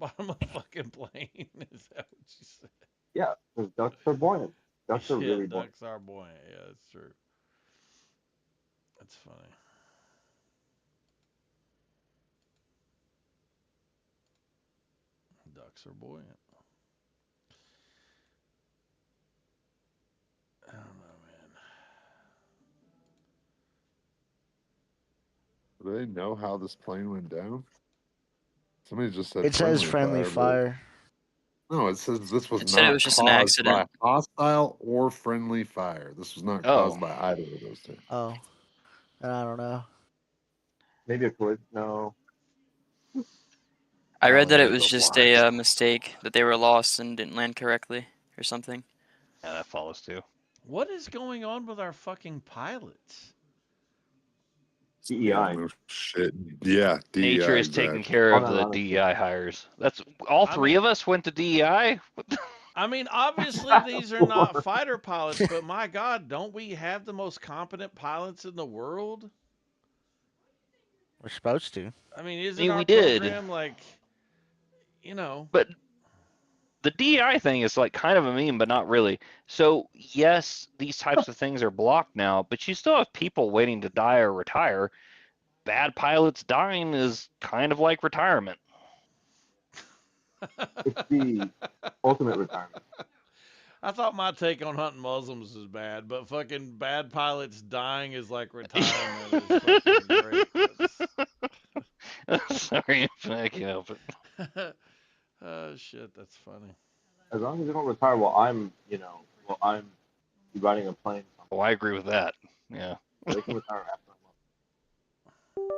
bottom of the fucking plane. Is that what you said? Yeah, because ducks are buoyant. Ducks are Yeah, really buoyant. ducks are buoyant. Yeah, that's true. That's funny. Ducks are buoyant. I don't know, man. Do they know how this plane went down? Somebody just said It says friendly friendly fire, but fire. no, it says this was It said it not was just an caused by accident. hostile or friendly fire. This was not Oh, caused by either of those two. Oh, I don't know. Maybe a collision. No, I read that it Alligators was are just blind. a mistake that they were lost and didn't land correctly or something. Yeah, that follows too. What is going on with our fucking pilots? They don't DEI. know shit. Yeah, Nature DEI, is taking exactly. care On of that the honestly. DEI hires. That's all I three mean, of us went to DEI. I mean, obviously these are not fighter pilots, but my God, don't we have the most competent pilots in the world? We're supposed to. I mean, I isn't mean, our we did, program like, you know? but the DEI thing is like kind of a meme, but not really. So yes, these types of things are blocked now, but you still have people waiting to die or retire. Bad pilots dying is kind of like retirement. It's the ultimate retirement. I thought my take on hunting Muslims is bad, but fucking bad pilots dying is like retirement is fucking great. Sorry if I can help it. Oh shit, that's funny. As long as you don't retire while I'm riding a plane, Oh, I agree with that. Yeah. they can retire after a month.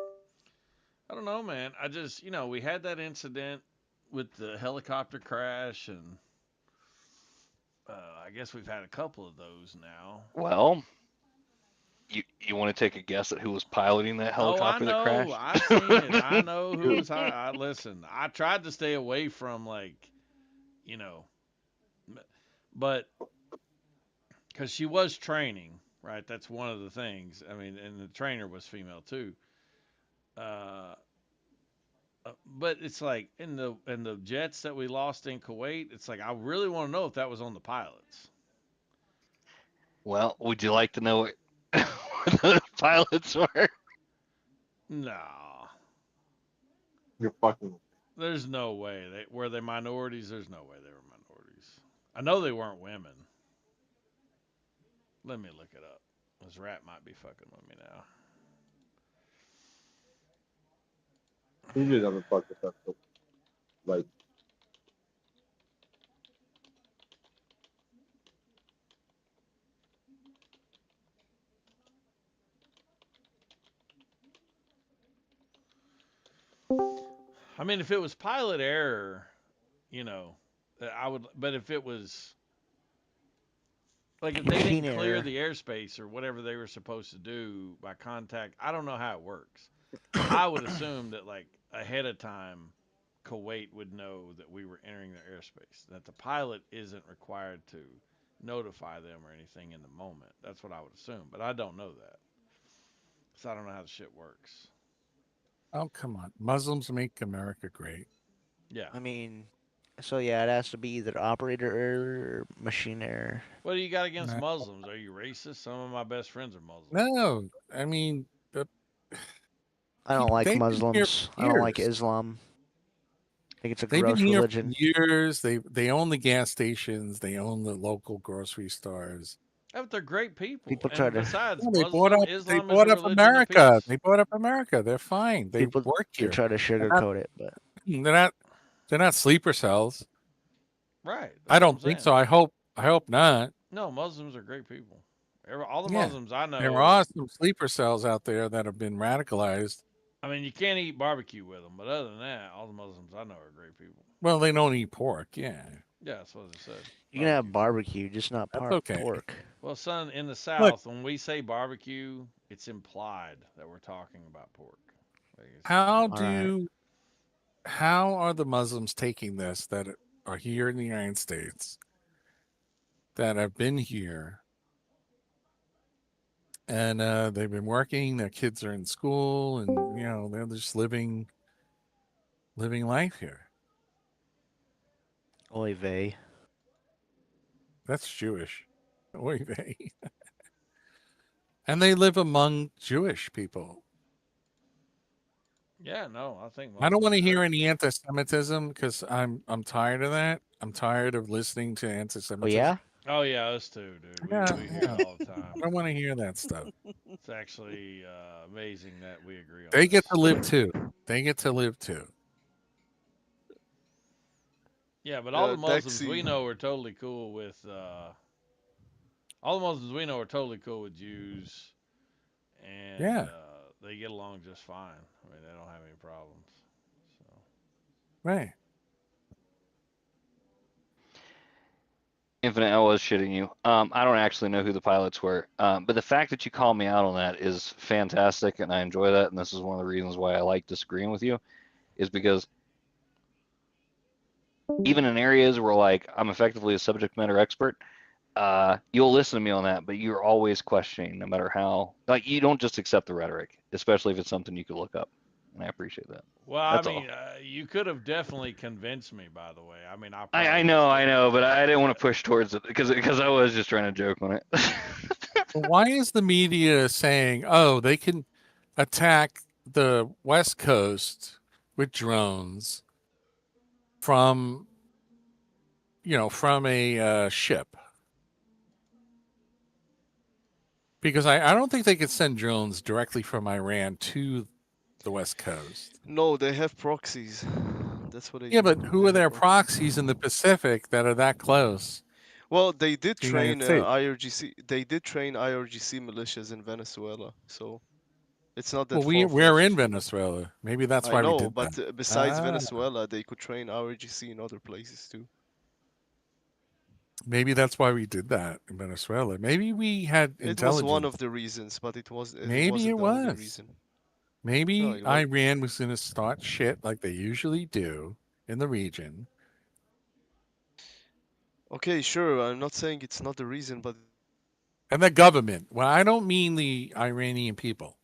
I don't know, man. I just, we had that incident with the helicopter crash, and I guess we've had a couple of those now. Well, you want to take a guess at who was piloting that Oh, I helicopter that know. crashed? I seen it. I know who Dude, was. I listen. I tried to stay away from you know, but because she was training, right? That's one of the things. I mean, and the trainer was female too. Uh, but it's like in the jets that we lost in Kuwait, it's like I really want to know if that was on the pilots. Well, would you like to know what the pilots were? No, you're fucking. there's no way they were they minorities. There's no way they were minorities. I know they weren't women. Let me look it up. This rat might be fucking with me now. He just doesn't fuck this up. So, like, I mean, if it was pilot error, you know, I would. But if it was like if they Machine didn't clear error. the airspace or whatever they were supposed to do by contact, I don't know how it works. I would assume that like ahead of time, Kuwait would know that we were entering their airspace. That the pilot isn't required to notify them or anything in the moment. That's what I would assume, but I don't know that, so I don't know how the shit works. Oh, come on. Muslims make America great. Yeah. I mean, so yeah, it has to be either operator error or machine error. What do you got against No, Muslims? Are you racist? Some of my best friends are Muslim. no, I mean, I don't like they've been here Muslims. for I don't like years. Islam. I think it's a They've been gross here for religion. years. They own the gas stations. They own the local grocery stores. Yeah, but they're great people. People try And to besides, Yeah, They Islam is a bought up religion of America. peace. They bought up America. They're fine. They people work they here. try to They're not. sugarcoat it, but They're not. They're not sleeper cells. Right. I That's what I'm don't think saying. so. I hope. I hope not. No, Muslims are great people. All the Yeah, Muslims I there know, are some sleeper cells out there that have been radicalized. I mean, you can't eat barbecue with them, but other than that, all the Muslims I know are great people. Well, they don't eat pork. Yeah, Yeah, that's what I said. you can have Barbecue. barbecue, just not that's okay. pork. Well, son, in the Look, South, when we say barbecue, it's implied that we're talking about pork. Like how All right. do how are the Muslims taking this that are here in the United States that have been here and they've been working, their kids are in school, and they're just living life here. Oy vey. That's Jewish. Oy vey. And they live among Jewish people. Yeah, no, I think I don't want to Muslims hear are. any anti-Semitism because I'm tired of that. I'm tired of listening to Oh anti-Semitism. yeah. Oh yeah, us too, dude. Yeah, We hear yeah. it all the I time. don't want to hear that stuff. It's actually amazing that we agree on They get this. to live too. They get to live too. Yeah, but all the Muslims Dexy. we know are totally cool with. All the Muslims we know are totally cool with Jews, and Yeah. they get along just fine. I mean, they don't have any problems. So. Right. Infinite, I was shitting you. I don't actually know who the pilots were, but the fact that you call me out on that is fantastic, and I enjoy that. And this is one of the reasons why I like disagreeing with you, is because even in areas where like I'm effectively a subject matter expert, you'll listen to me on that, but you're always questioning, no matter how. Like you don't just accept the rhetoric, especially if it's something you could look up, and I appreciate that. Well, I That's mean, all. you could have definitely convinced me. By the way, I mean, I I probably know, just I didn't know, but look I into didn't want it. to push towards it because I was just trying to joke on it. But why is the media saying, "Oh, they can attack the West Coast with drones from, from a ship"? Because I don't think they could send drones directly from Iran to the West Coast. No, they have proxies. That's what they Yeah, do. but who They are have their proxies in the Pacific that are that close Well, they did to the United train States? IRGC. They did train IRGC militias in Venezuela, so it's not Well, that we're in far-fetched. Venezuela. Maybe that's I why we know, did that. but besides Ah, Venezuela, they could train IRGC in other places too. maybe that's why we did that in Venezuela. Maybe we had It was one intelligence. of the reasons, but it Maybe wasn't it the only was. reason. No, Maybe it was. Iran was going to start shit like they usually do in the region. Okay, sure. I'm not saying it's not the reason, but And the government. Well, I don't mean the Iranian people.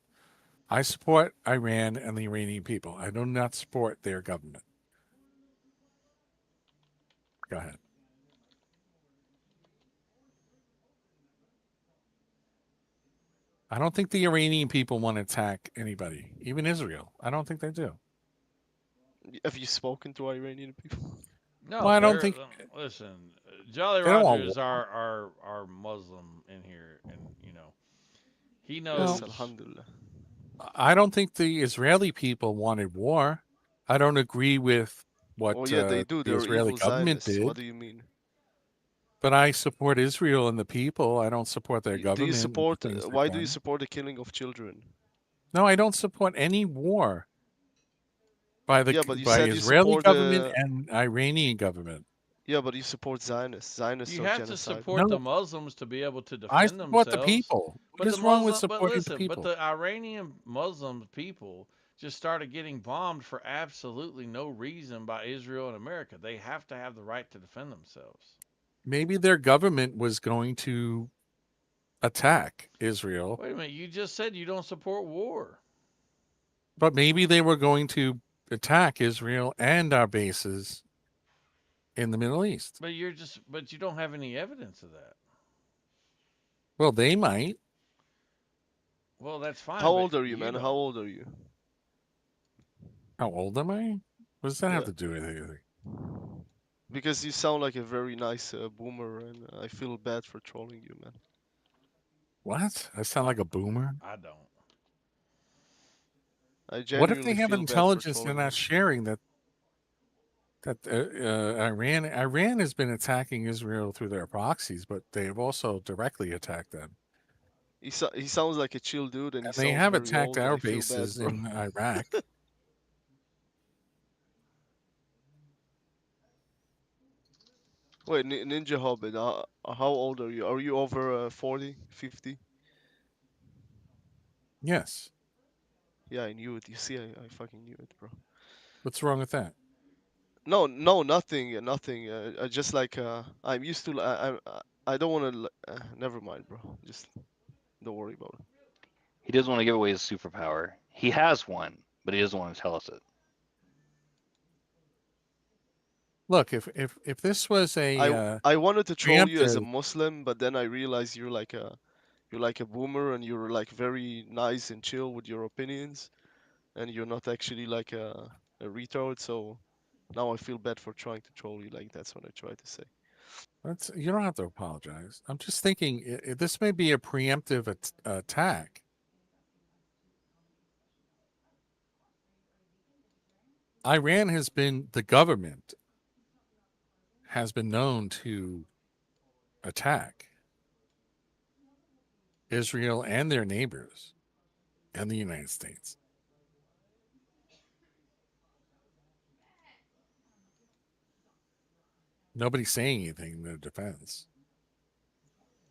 I support Iran and the Iranian people. I do not support their government. Go ahead. I don't think the Iranian people want to attack anybody, even Israel. I don't think they do. have you spoken to Iranian people? Well, No, I don't they're think listen. Jolly they don't Roger want is war. our Muslim in here, and he Yes, Well, knows. Alhamdulillah. I don't think the Israeli people wanted war. I don't agree with what Oh yeah, they do. the They're Israeli evil government Zionists. What did, do you mean? but I support Israel and the people. I don't support their Do you government and the support? things they've Why do you done. support the killing of children? No, I don't support any war by Yeah, but you by said you Israeli support government and Iranian government. Yeah, but you support Zionists. Zionists You are have to genocidal. support the No, Muslims to be able to I defend support the themselves. people. What But is wrong with but supporting the listen, but people? the Iranian Muslim people just started getting bombed for absolutely no reason by Israel and America. They have to have the right to defend themselves. Maybe their government was going to attack Israel, Wait a minute, you just said you don't support war. but maybe they were going to attack Israel and our bases in the Middle East. But you don't have any evidence of that. Well, they might. Well, that's fine, How but old are you, you man? don't. How old are you? How old am I? What does that have Yeah, to do with anything? because you sound like a very nice boomer, and I feel bad for trolling you, man. What? I sound I, like a boomer. I don't. I What if they genuinely have feel bad for intelligence they're trolling you. not sharing that Iran has been attacking Israel through their proxies, but they have also directly attacked them. He sounds like a chill dude, and he And they sounds have very attacked old. our I feel bad, bases bro. in Iraq. Wait, Ninja Hobbit, how old are you? Are you over 40, 50? Yes. Yeah, I knew it. You see, I fucking knew it, bro. What's wrong with that? No, nothing, nothing. I just like I'm used to. I don't want to. Never mind, bro. Just don't worry about it. He doesn't want to give away his superpower. He has one, but he doesn't want to tell us it. look, if this was a I wanted to troll you as a preemptive, Muslim, but then I realized you're like a boomer and you're like very nice and chill with your opinions, and you're not actually like a retard. So now I feel bad for trying to troll you. Like that's what I tried to say. that's you don't have to apologize. I'm just thinking this may be a preemptive attack. Iran has been the government has been known to attack Israel and their neighbors and the United States. Nobody's saying anything in their defense.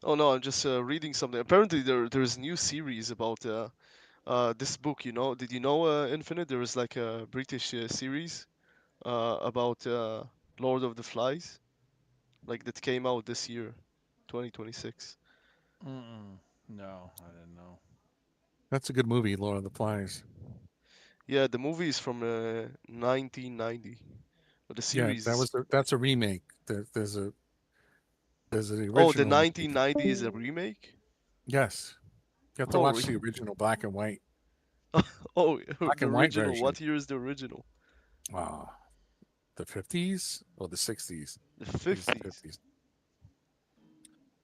Oh no, I'm just reading something. Apparently there's a new series about this book. You know, did you know Infinite? There was like a British series about Lord of the Flies, like that came out this year, 2026. Mm-mm. No, I didn't know. That's a good movie, Lord of the Flies. Yeah, the movie is from 1990. But the Yeah, series is that's a remake. There's a there's the oh, the original movie. 1990 is a remake. Yes, you have to Oh, watch the original black and white oh, black the and white original. version. What year is the original? Wow, the 50s or the 60s? The I think it's the 50s. 50s.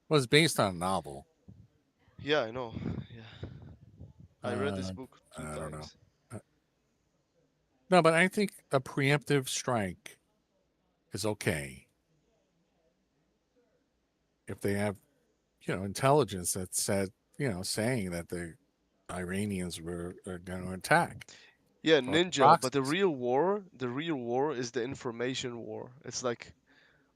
Was based on a novel. Yeah, I know. Yeah, I read this Uh, book two I don't know. times. No, but I think a preemptive strike is okay if they have, intelligence that said, saying that the Iranians are going to attack Yeah, or Ninja, but proxies. the real war is the information war. It's like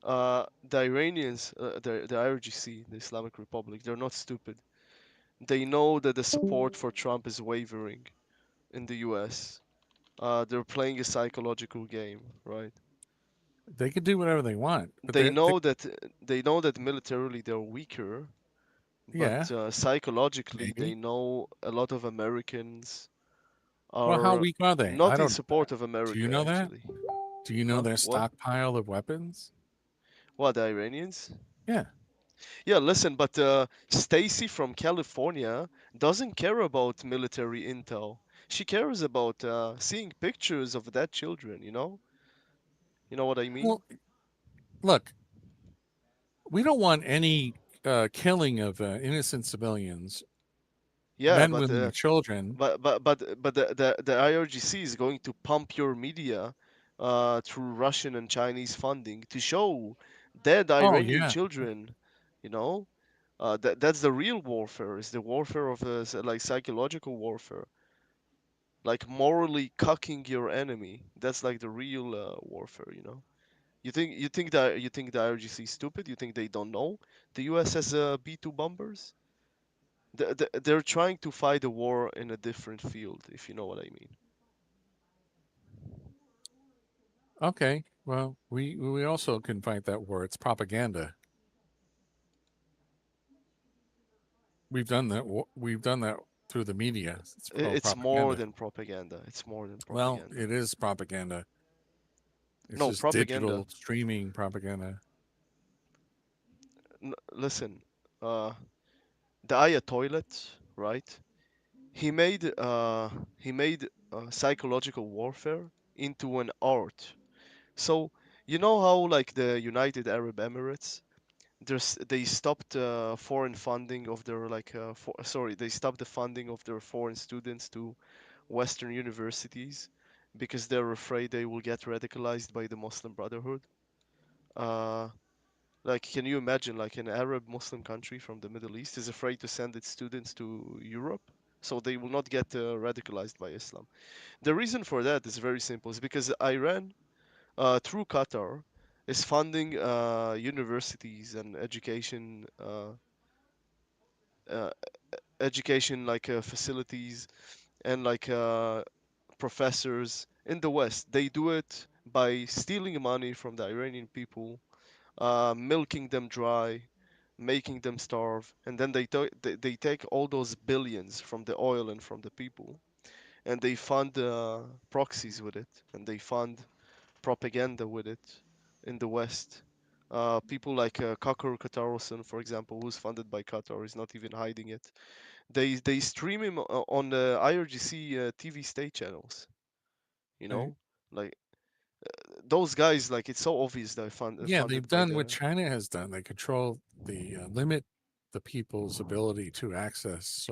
the Iranians, the IRGC, the Islamic Republic, they're not stupid. They know that the support for Trump is wavering in the US. They're playing a psychological game, right? They can do whatever they want, but They know that militarily they're weaker, but yeah, psychologically they maybe. know a lot of Americans Well, how are weak are they? I not in don't know support that. of Do you America know that? actually. Do you know Huh? their What? stockpile of weapons? What, the Iranians? Yeah. Yeah, listen, but Stacy from California doesn't care about military intel. She cares about seeing pictures of dead children, you know? You know what I mean? Well, look, we don't want any killing of innocent civilians, Yeah, men, women, and children. the IRGC is going to pump your media through Russian and Chinese funding to show dead Oh Iranian yeah, children, you know? That's the real warfare. Is the warfare of like psychological warfare, like morally cucking your enemy. That's like the real warfare, you know? You think the IRGC is stupid? You think they don't know the US has B-2 bombers? They're trying to fight a war in a different field, if you know what I mean. okay. Well, we also can fight that war. It's propaganda. We've done that through the media. It's called It's more propaganda. than propaganda. It's more than Well, propaganda. it is propaganda. It's No, just propaganda. digital streaming propaganda. Listen, uh, the Aya toilet, right? He made psychological warfare into an art. So you know how like the United Arab Emirates, they stopped foreign funding of their sorry, they stopped the funding of their foreign students to Western universities because they're afraid they will get radicalized by the Muslim Brotherhood. Uh, like, can you imagine like an Arab Muslim country from the Middle East is afraid to send its students to Europe? So they will not get radicalized by Islam. The reason for that is very simple. It's because Iran, through Qatar, is funding universities and uh, education facilities and professors in the West. They do it by stealing money from the Iranian people, milking them dry, making them starve, and then they take all those billions from the oil and from the people, and they fund proxies with it, and they fund propaganda with it in the West. People like Kakar Katarosan, for example, who's funded by Qatar, is not even hiding it. They stream him on the IRGC TV state channels. You Okay. know, like those guys, like it's so obvious they're Yeah, they've funded by done what the. China has done. They control limit the people's ability to access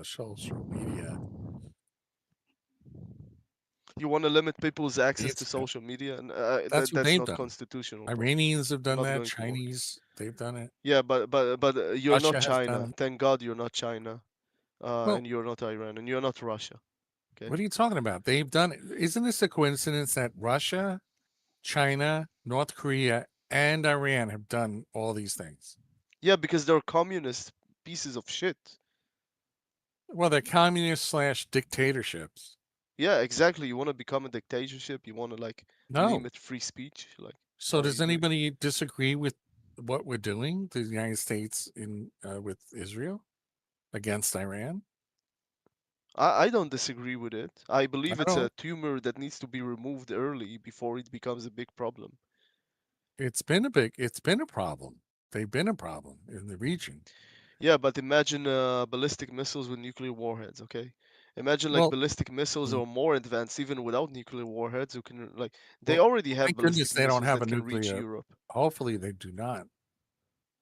social media. You want to limit people's access to It's social media, and that's what that's they've not done. constitutional, bro. Iranians have done Not that. going to work. Chinese, they've done it. Yeah, but you're not Russia has done China. it. Thank God you're not China, Well, and you're not Iran, and you're not Russia. Okay. what are you talking about? They've done it. Isn't this a coincidence that Russia, China, North Korea, and Iran have done all these things? Yeah, because they're communist pieces of shit. Well, they're communist / dictatorships. Yeah, exactly. You want to become a dictatorship. You want to like No. limit free speech. Like, So how are does you doing? anybody disagree with what we're doing, the United States in with Israel against Iran? I don't disagree with it. I believe I it's a don't. tumor that needs to be removed early before it becomes a big problem. It's been a problem. They've been a problem in the region. Yeah, but imagine ballistic missiles with nuclear warheads, okay? Imagine like Well, ballistic missiles mm, or more advanced, even without nuclear warheads, who can like they well, already have thank goodness ballistic they don't missiles have a that can reach nuclear. Europe. Hopefully, they do not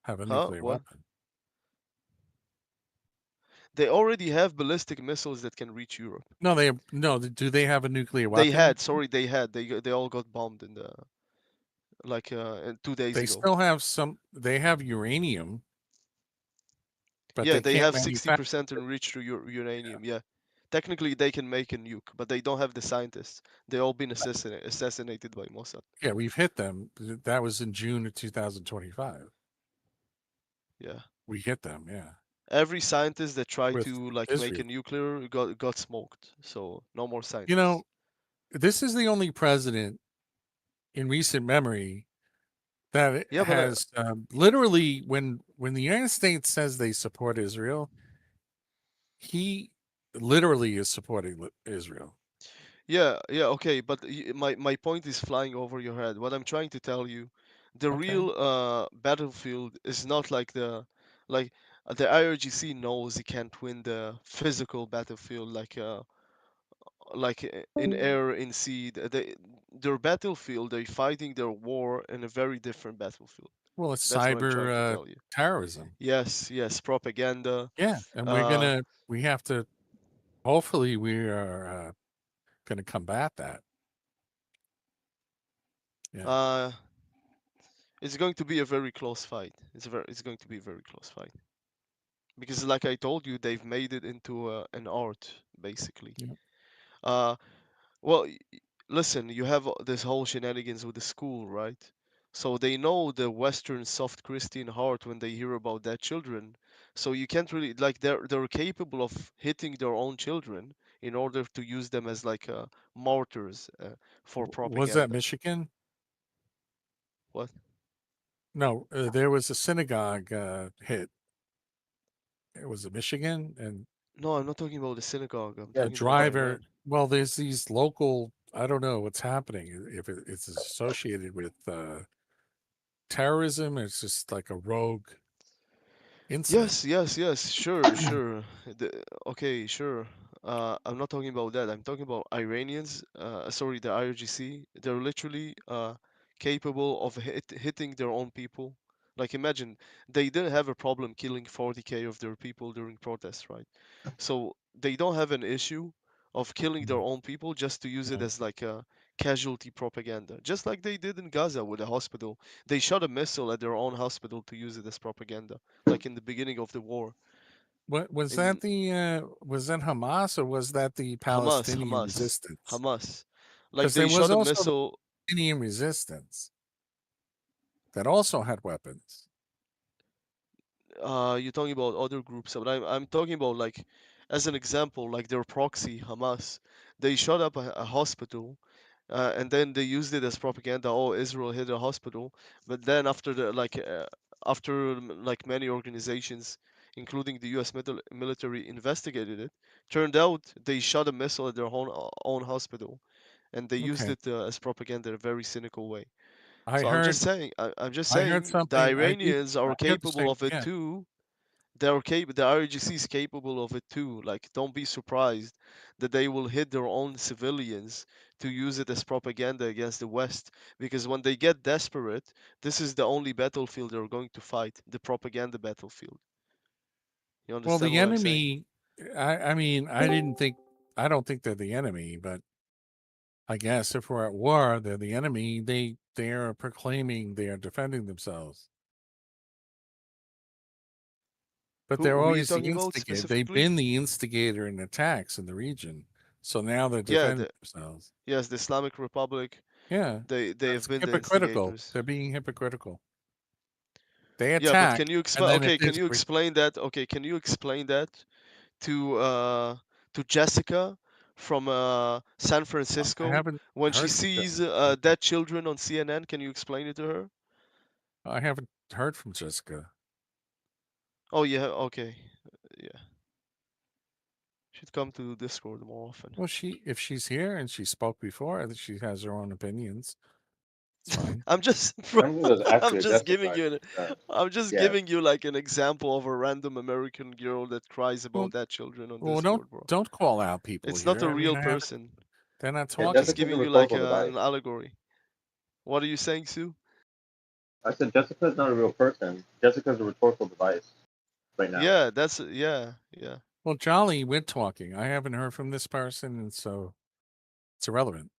have a Huh? nuclear What? weapon. They already have ballistic missiles that can reach Europe. No, they have, no. Do they have a nuclear They weapon? had, sorry, they had. They all got bombed in the like 2 days They ago. still have some. They have uranium, but Yeah, they they can't have manufacture. 60% enriched uranium. Yeah. Technically, they can make a nuke, but they don't have the scientists. They all been assassinated by Mossad. Yeah, we've hit them. That was in June of 2025. Yeah. We hit them. Yeah, Every scientist that tried with to like make a Israel. nuclear got smoked. So no more You scientists. know, this is the only president in recent memory that Yeah, but has literally, when the United States says they support Israel, he literally is supporting Israel. yeah, okay, but my point is flying over your head. What I'm trying to tell you, the Okay. real battlefield is not like like the IRGC knows it can't win the physical battlefield in air, in sea. Their battlefield, they're fighting their war in a very different battlefield. Well, it's That's what I'm trying to cyber tell you. terrorism. Yes, propaganda. Yeah, and we have to. Hopefully, we are going to combat that. Yeah. It's going to be a very close fight. It's going to be a very close fight. Because like I told you, they've made it into an art, basically. Yeah. Well, listen, you have this whole shenanigans with the school, right? So they know the Western soft Christian heart when they hear about their children. So you can't really like they're capable of hitting their own children in order to use them as like martyrs for Was that propaganda. Michigan? What? No, there was a synagogue hit. It was a Michigan, and No, I'm not talking about the synagogue. I'm the talking about driver. Iran. Well, there's these local. I don't know what's happening. If it's associated with terrorism, it's just like a rogue incident. Yes. Sure. Okay, sure. I'm not talking about that. I'm talking about Iranians. Sorry, the IRGC. They're literally capable of hitting their own people. Like imagine they didn't have a problem killing 40K of their people during protests, right? So they don't have an issue of killing their own people just to use it Yeah. as like a casualty propaganda, just like they did in Gaza with the hospital. They shot a missile at their own hospital to use it as propaganda, like in the beginning of the war. What was In that? Was that Hamas or was that the Palestinian resistance? Hamas. Like Because there they was shot a also the missile. Palestinian resistance that also had weapons. You're talking about other groups, but I'm talking about like, as an example, like their proxy Hamas. They shot up a hospital, and then they used it as propaganda. Oh, Israel hit a hospital, but then after like many organizations, including the U.S. military, investigated it, turned out they shot a missile at their own hospital, and they used Okay. it as propaganda in a very cynical way. I So heard. I'm just I heard saying, something. the I did- Iranians I are heard the capable same- of it yeah. too. The IRGC is capable of it too. Like, don't be surprised that they will hit their own civilians to use it as propaganda against the West. Because when they get desperate, this is the only battlefield they're going to fight, the propaganda battlefield. You Well, understand the what I'm saying? enemy. I mean, I didn't think. I don't think they're the enemy, but I guess if we're at war, they're the enemy. They are proclaiming they are defending themselves, but they're Who are you always the talking about instigator. They've specifically? been the instigator in attacks in the region, so now they're Yeah, defending themselves. yes, the Islamic Republic. Yeah, They have that's been the hypocritical. instigators. They're being hypocritical. They Yeah, but attack, can you and explain? then if Okay, can there's you explain that? Okay, can you explain that to Jessica from San I Francisco haven't when she heard from sees Jessica. dead children on CNN? Can you explain it to her? I haven't heard from Jessica. Oh yeah, okay, yeah. Should come to Discord more often. Well, if she's here and she spoke before, I think she has her own opinions. It's fine. I'm just, I think there's I'm actually a just Jessica. giving you an, I'm just Yeah. giving you like an example of a random American girl that cries Well, about dead children on Well, Discord, bro. don't call out people It's here. not a I mean, real I haven't- person. They're not Yeah, talking. Just Jessica's a giving you like rhetorical an device. allegory. What are you saying, Sue? I said Jessica's not a real person. Jessica's a rhetorical device right now. Yeah, that's yeah. Well, Jolly, we're talking. I haven't heard from this person, and so it's irrelevant.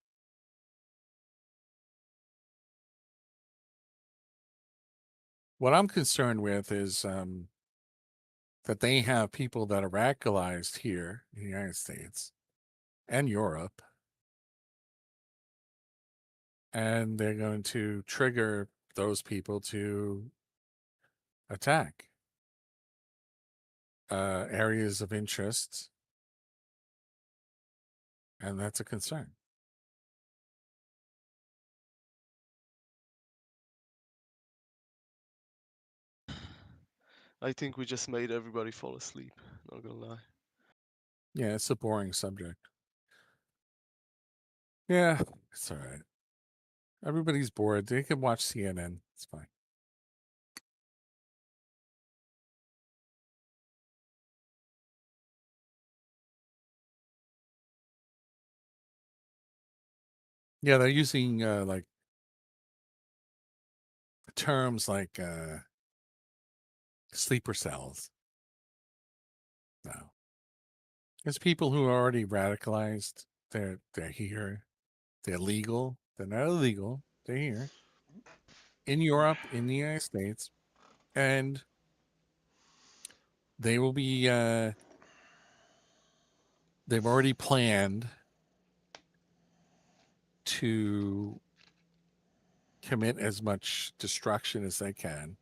What I'm concerned with is that they have people that are radicalized here in the United States and Europe, and they're going to trigger those people to attack areas of interest, and that's a concern. I think we just made everybody fall asleep. Not gonna lie. Yeah, it's a boring subject. Yeah, it's all right. Everybody's bored. They can watch CNN. It's fine. Yeah, they're using like terms like sleeper cells. No. There's people who are already radicalized. They're here. They're legal. They're not illegal. They're here. In Europe, in the United States. And they will be they've already planned to commit as much destruction as they can,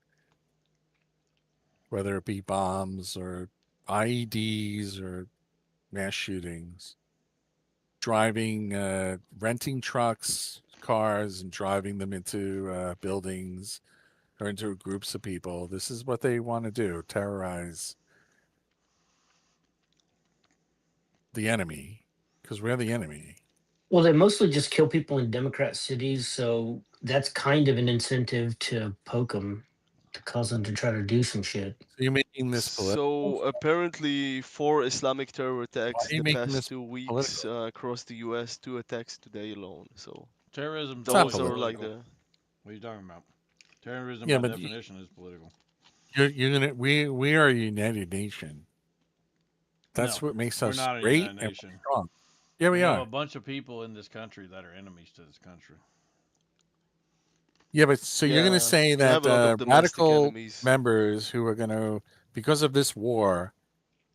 whether it be bombs or IEDs or mass shootings, driving, renting trucks, cars, and driving them into buildings or into groups of people. This is what they want to do: terrorize the enemy, because we're the enemy. Well, they mostly just kill people in Democrat cities, so that's kind of an incentive to poke them, to cause them to try to do some shit. So you're making this political. So apparently, 4 Islamic terror attacks are you the making past this 2 weeks political? across the U.S. 2 attacks today alone. So Terrorism not those are like political. the. What are you talking about? Terrorism Yeah, by but definition is political. You're gonna we are a united nation. That's No, what makes we're us not a great united and nation. strong. Yeah, we We have are. a bunch of people in this country that are enemies to this country. Yeah, but so you're going to Yeah, say we have that a lot of domestic radical enemies. members who are going to, because of this war,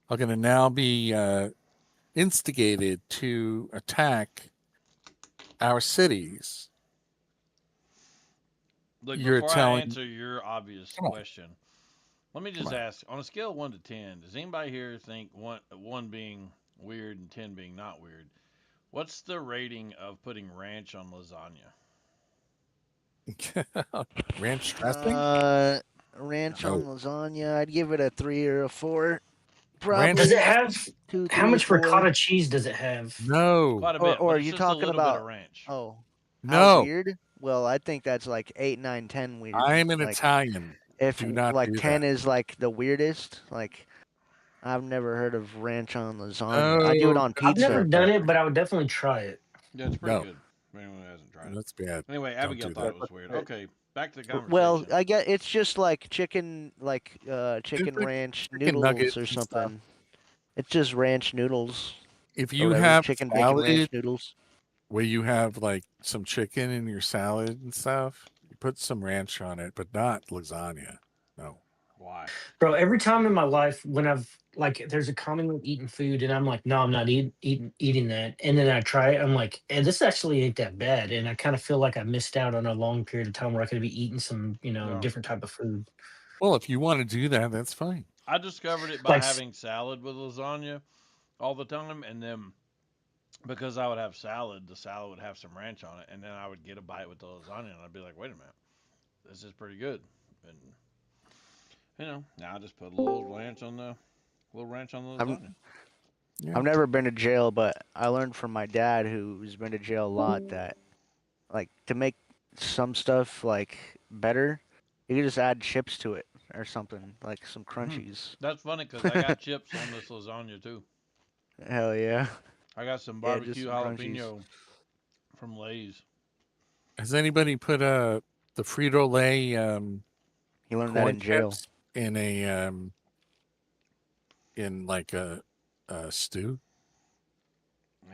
are going to now be instigated to attack our cities. Look, You're before I telling- answer your obvious Come on. question, let me just Come on. ask: on a scale of 1 to 10, does anybody here think one being weird and 10 being not weird? What's the rating of putting ranch on lasagna? Ranch dressing? Ranch No. on lasagna, I'd give it a 3 or a 4. Ranch- Does Probably it have 2, how 3, much 4. ricotta cheese does it have? No. Quite a Or- bit, or but it's you just a talking little bit about- of ranch. Oh, how No. weird? Well, I think that's like 8, 9, 10 weird. I'm an Like, Italian. if Do not like do 10 that. is like the weirdest, like I've never heard of ranch on lasagna. I do it Oh, on I've never pizza. done it, but I would definitely try it. Yeah, it's pretty No. good. For anyone who hasn't tried it. That's bad. Anyway, Don't Abigail do thought that. it was weird. Okay, back to the conversation. Well, I guess it's just like chicken like ranch chicken noodles nuggets or and stuff. something. It's just ranch noodles. If or you whatever, have chicken bacon ranch salad noodles. where you have like some chicken in your salad and stuff, you put some ranch on it, but not lasagna. No. Why? Bro, every time in my life when I've like there's a comment with eating food and I'm like, no, I'm not eating that. And then I try it, I'm like, and this actually ain't that bad. And I kind of feel like I missed out on a long period of time where I could be eating some, Yeah. different type of food. Well, if you want to do that, that's fine. I discovered it by Like having salad with lasagna all the time, and then because I would have salad, the salad would have some ranch on it, and then I would get a bite with the lasagna, and I'd be like, wait a minute, this is pretty good. And now I just put a little ranch on the lasagna. Yeah. I've never been to jail, but I learned from my dad, who's been to jail a lot, that like to make some stuff like better, you can just add chips to it or something, like some crunchies. That's funny because I got chips on this lasagna too. Hell yeah. I got some Yeah, just barbecue some crunchies. jalapeno from Lay's. Has anybody put the Frito Lay He learned that corn in jail. chips in a in like a stew?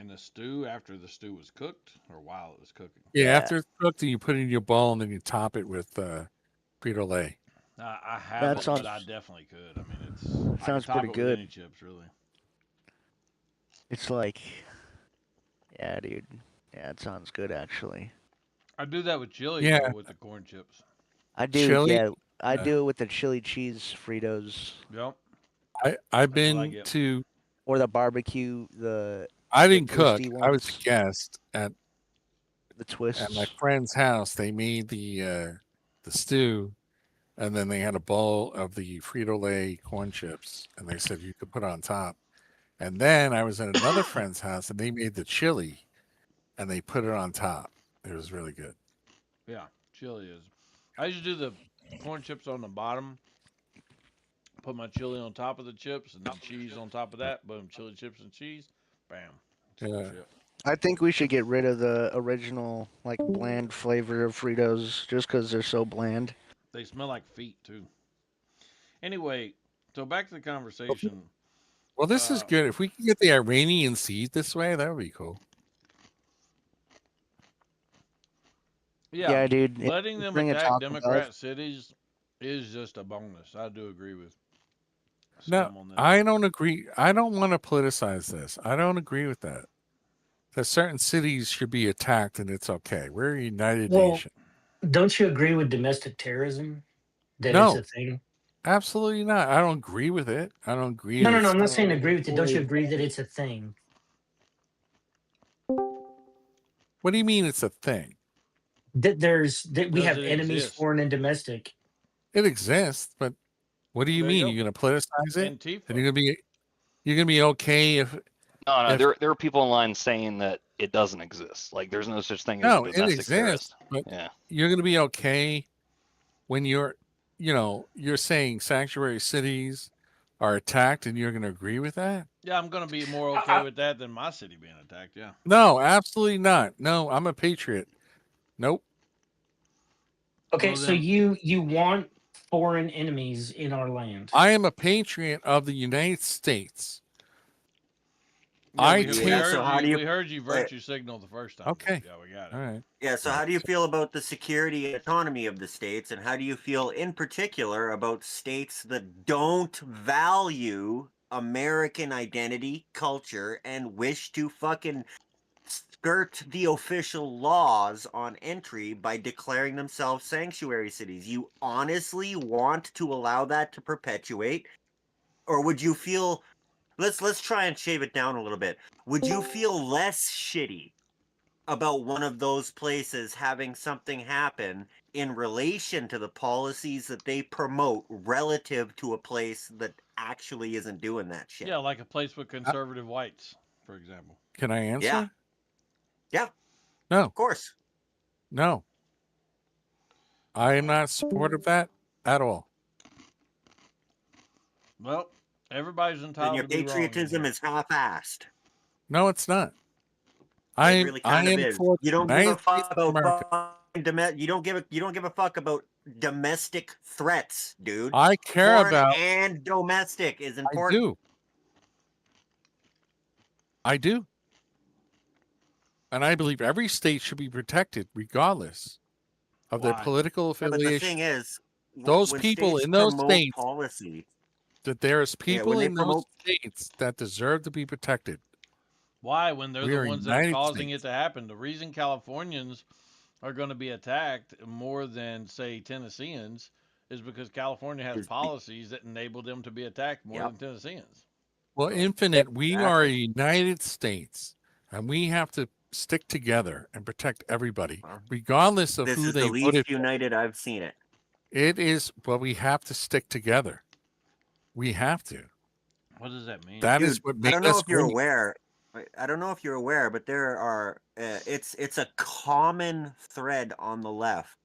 In the stew after the stew was cooked or while it was cooking? Yeah, Yeah. after it's cooked, and you put it in your bowl, and then you top it with Frito Lay. I haven't, sounds- but I definitely could. I mean, I could Sounds top pretty it with good. any chips, really. It's like, yeah, dude. Yeah, it sounds good actually. I do that with chili Yeah. though, with the corn chips. I do, Chili? yeah. I do it with the chili cheese Fritos Yep. I've been like it. to. or the barbecue, the I didn't cook. twisty I was a ones. guest at twists. my friend's house. They made the stew, and then they had a bowl of the Frito Lay corn chips, and they said you could put on top. And then I was at another friend's house, and they made the chili, and they put it on top. It was really good. Yeah, chili is. I usually do the corn chips on the bottom, put my chili on top of the chips, and then cheese on top of that. Boom, chili chips and cheese. Bam. Yeah. Shit. I think we should get rid of the original like bland flavor of Fritos just because they're so bland. They smell like feet too. Anyway, so back to the conversation. Well, this is good. If we can get the Iranian seed this way, that would be cool. Yeah, dude. letting them bring a attack Taco Democrat Bell. cities is just a bonus. I do agree with No, Scum on that. I don't agree. I don't want to politicize this. I don't agree with that. That certain cities should be attacked and it's okay. We're a united Well, nation. don't you agree with domestic terrorism? That No. it's a thing? Absolutely not. I don't agree with it. I don't agree. No, it's- I'm not saying agree with it. Don't you agree that it's a thing? What do you mean it's a thing? That we Does have it enemies, exist? foreign and domestic. It exists, but what do you There you mean? go. You're going to politicize it? Antifa. And you're going to be okay if No, If- there are people in line saying that it doesn't exist. Like there's no such thing as No, a it domestic exists, terrorist. but Yeah. you're going to be okay when you're saying sanctuary cities are attacked and you're going to agree with that? Yeah, I'm gonna be more okay with that than my city being attacked. Yeah. No, absolutely not. No, I'm a patriot. Nope. Okay, Well, so then- you want foreign enemies in our land? I am a patriot of the United States. Yeah, I we, take- we heard So how you, do you- we heard you virtue signal the first time. Okay. Yeah, we got it. All right. Yeah, so how do you feel about the security and autonomy of the states, and how do you feel in particular about states that don't value American identity, culture, and wish to fucking skirt the official laws on entry by declaring themselves sanctuary cities? You honestly want to allow that to perpetuate? Or would you feel let's try and shave it down a little bit. Would you feel less shitty about one of those places having something happen in relation to the policies that they promote relative to a place that actually isn't doing that shit? Yeah, like a place with conservative whites, for example. Can I answer? Yeah. Yeah, No, of course. no. I am not supportive of that at all. Well, everybody's Then entitled your to be wrong. in patriotism here. is half-assed. No, it's not. It I really kind I of am is. for You the don't give a United States fuck of about America. you don't give a fuck about domestic threats, dude. I care Foreign about. and domestic is I important. do. I do. And I believe every state should be protected regardless of their Why? political Yeah, but the affiliation. thing is, Those when people states in those promote states, policy, that there's yeah, people when they in those promote, states that deserve to be protected. Why, when they're We the are ones that are United causing States. it to happen? The reason Californians are going to be attacked more than, say, Tennesseans is because California has is policies that enable them to be attacked more Yep. than Tennesseans. Well, So, Infinite, we are a exactly. United States, and we have to stick together and protect everybody, Well, regardless of this who is they the voted least for. united I've seen it. It is, well, we have to stick together. We have to. what does that mean? That is Dude, what I made don't know us if you're great. aware. I don't know if you're aware, but there are it's a common thread on the left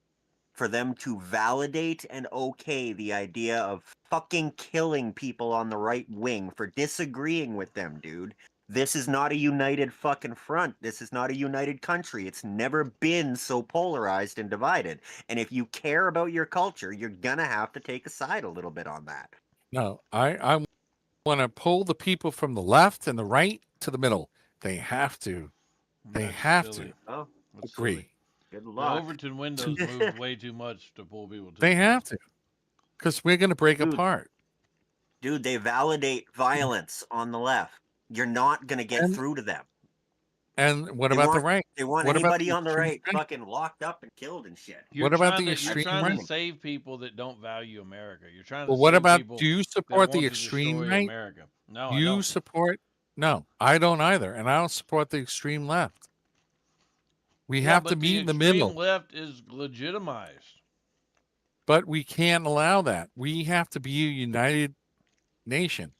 for them to validate and okay the idea of fucking killing people on the right wing for disagreeing with them, dude. This is not a united fucking front. This is not a united country. It's never been so polarized and divided. And if you care about your culture, you're gonna have to take a side a little bit on that. No, I want to pull the people from the left and the right to the middle. They have to. They That's have silly. to Oh, That's agree. silly. good The luck. Overton windows moved way too much to pull people to They the have to, because we're going to break Dude, apart. Dude, they validate violence on the left. You're not gonna get And through to them. and what They about the want right? they want What about anybody the on the extreme right right? fucking locked up and killed and shit. You're What about trying the to you're extreme trying right? to save people that don't value America. You're trying to Well, what save about, people do you that support the want to extreme destroy right? America. No, I You don't. support? No, I don't either, and I don't support the extreme left. We Yeah, have to but the meet in the extreme middle, left is legitimized. but we can't allow that. We have to be a united nation,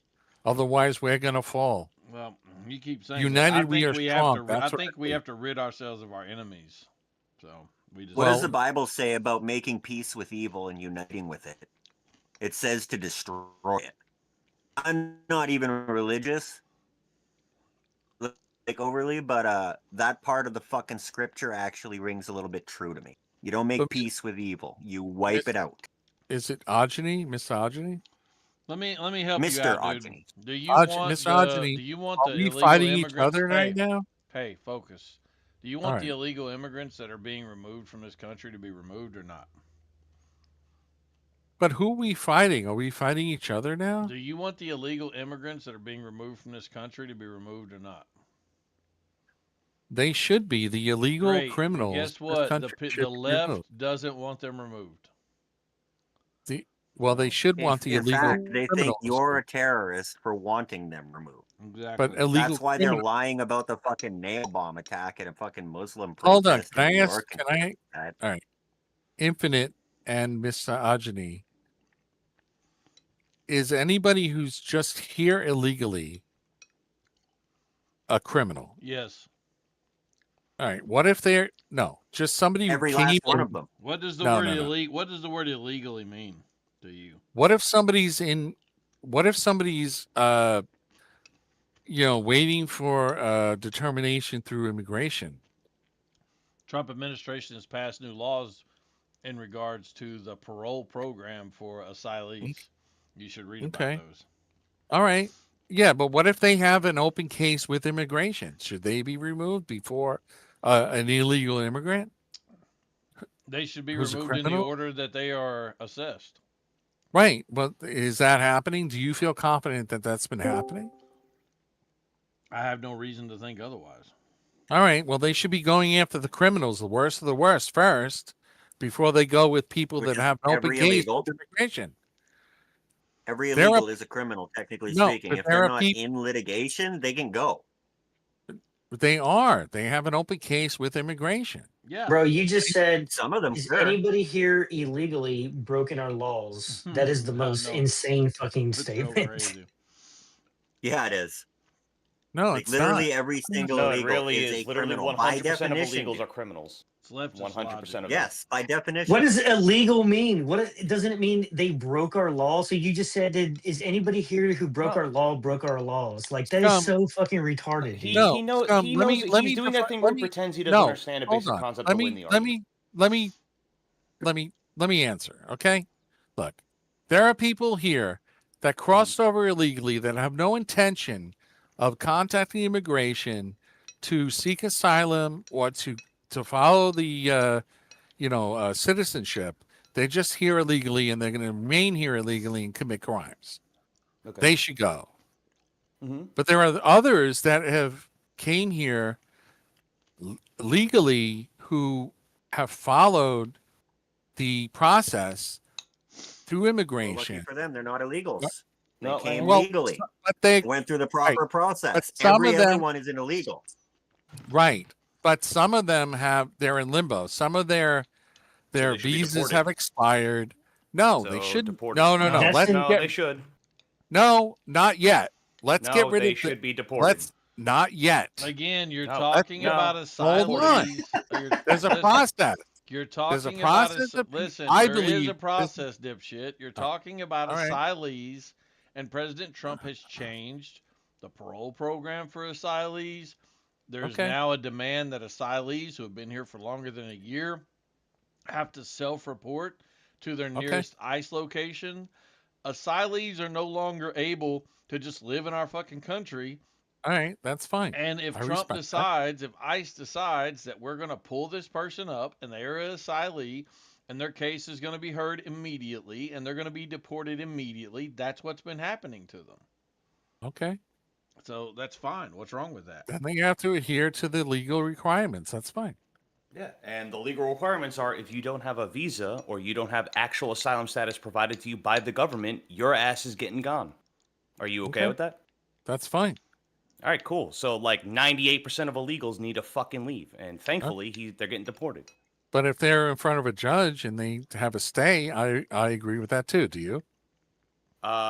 otherwise we're going to fall. Well, you keep saying that. I United, we think are we have strong. to. I That's what think I we believe. have to rid ourselves of our enemies. So we just. What does the Well, Bible say about making peace with evil and uniting with it? It says to destroy it. I'm not even religious, like overly, but that part of the fucking scripture actually rings a little bit true to me. You don't make but peace with evil; you wipe it out. is it misogyny? Let me help you Mr. out, dude. Ogeny. Do you want Misogyny. do you want Are the we illegal fighting each immigrants? other right now? Hey, focus. Do you All want the right. illegal immigrants that are being removed from this country to be removed or not? But who are we fighting? Are we fighting each other now? Do you want the illegal immigrants that are being removed from this country to be removed or not? They should be. The illegal Great. criminals. Guess in this what? country should The be left removed. doesn't want them removed. Well, they should want the In illegal fact, they think criminals. you're a terrorist for wanting them removed. Exactly. But illegal That's why they're criminals. lying about the fucking nail bomb attack at a fucking Muslim Hold on. protest Can in I New ask? York. Can I? That. All right. Infinite and misogyny. Is anybody who's just here illegally a criminal? Yes. All right. What if they're just somebody who Every came last one in- of them. What does the No, word no, no. illegal? What does the word illegally mean to you? What if somebody's waiting for determination through immigration? Trump administration has passed new laws in regards to the parole program for asylees. You should read Okay. about those. All right. Yeah, but what if they have an open case with immigration? Should they be removed before an illegal immigrant? They should be Who's a removed in the criminal? order that they are assessed. Right. Well, is that happening? Do you feel confident that that's been happening? I have no reason to think otherwise. All right. Well, they should be going after the criminals, the worst of the worst, first, before they go with people Which that is have an open every case illegal. with immigration. Every There are- illegal is a criminal, technically No, speaking. but If there they're are not peop- in litigation, they can go. They are. They have an open case with immigration. Yeah. Bro, you just said, Some of them, is sure. anybody here illegally broken our laws? That is the I most know. insane fucking It's so statement. crazy. Yeah, it is. No, Like it's literally not. every single No, it illegal really is is. a Literally criminal by 100% of definition. illegals Dude. are criminals. It's leftist 100% logic. of them. Yes, by definition. What does illegal mean? Doesn't it mean they broke our law? So you just said, is anybody here who broke No. our law broke our laws? Like that is Scum. so fucking retarded, dude. No, He knows. Scum, He let knows. me let He's me doing that defi- thing let where he me pretends he doesn't no, understand a hold basic on. concept Let to win me the let argument. me let me answer. Okay, look, there are people here that crossed over illegally that have no intention of contacting immigration to seek asylum or to follow the citizenship. They're just here illegally and they're going to remain here illegally and commit crimes. Okay. They should go. Mhm. But there are others that have came here legally who have followed the process through Well, immigration. lucky for them, they're not illegals. They No, came Well, legally, but they went through the right, proper process. but some Every of other them one is an illegal. right, but some of them they're in limbo. Some of their they should be visas deported. have expired. No, they So shouldn't. deported. No. That's Let's No, get they should. no, not yet. Let's get No, rid they of should be deported. Let's not yet. Again, you're No, talking no. about Hold on. asylees. There's a Listen, process. you're There's a talking about process of listen. I There is believe a process, dipshit. You're talking about all right. asylees, and President Trump has changed the parole program for asylees. There's Okay. now a demand that asylees who have been here for longer than a year have to self-report to their nearest ICE location. Asylees are no longer able to just live in our fucking country. All right, that's fine. And if I Trump respect that. decides, if ICE decides that we're going to pull this person up and they're an asylee and their case is going to be heard immediately and they're going to be deported immediately, that's what's been happening to them. Okay. So that's fine. What's wrong with that? Then they have to adhere to the legal requirements. That's fine. Yeah, and the legal requirements are if you don't have a visa or you don't have actual asylum status provided to you by the government, your ass is getting gone. Are you okay with that? That's fine. All right, cool. So like 98% of illegals need to fucking leave, and thankfully they're getting deported. But if they're in front of a judge and they have a stay, I agree with that too. Do you?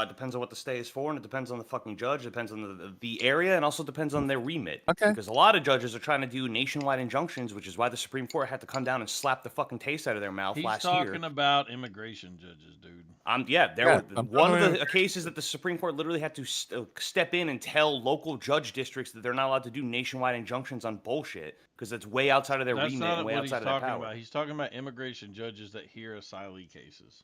Depends on what the stay is for, and it depends on the fucking judge, depends on the area, and also depends on their remit. Okay. Because a lot of judges are trying to do nationwide injunctions, which is why the Supreme Court had to come down and slap the fucking taste out of their mouth He's last talking year. about immigration judges, dude. I'm one of the cases that the Supreme Court literally had to step in and tell local judge districts that they're not allowed to do nationwide injunctions on bullshit because that's way outside of their That's remit not and way what he's outside of their talking power. about. He's talking about immigration judges that hear asylee cases.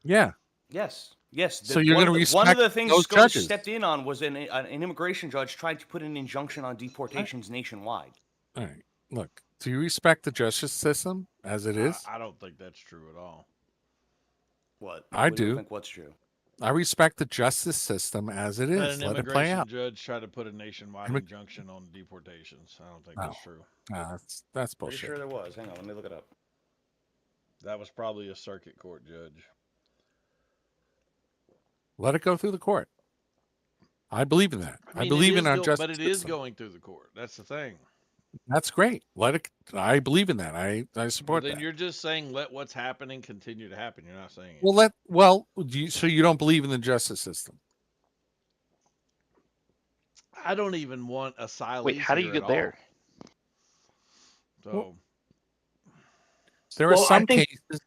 Yeah. Yes. Yes. So you're going to respect one of the things those SCOTUS judges. stepped in on was an immigration judge tried to put an injunction on deportations nationwide. All right. Look, do you respect the justice system as it is? I don't think that's true at all. What? I What do you do. think what's true? I respect the justice system as it Let is. an Let it play immigration out. judge try to put a nationwide Immig- injunction on deportations. I don't think No. that's true. That's Pretty bullshit. sure there was. Hang on, let me look it up. That was probably a circuit court judge. Let it go through the court. I believe in that. I mean, believe it in is our go- justice But it is system. going through the court. That's the thing. That's great. Let it. I believe in that. I Well, support then that. you're just saying let what's happening continue to happen. You're not saying it. So you don't believe in the justice system? I don't even want asylees. Wait, how do you here get at there? all. So There are Well, I some think cases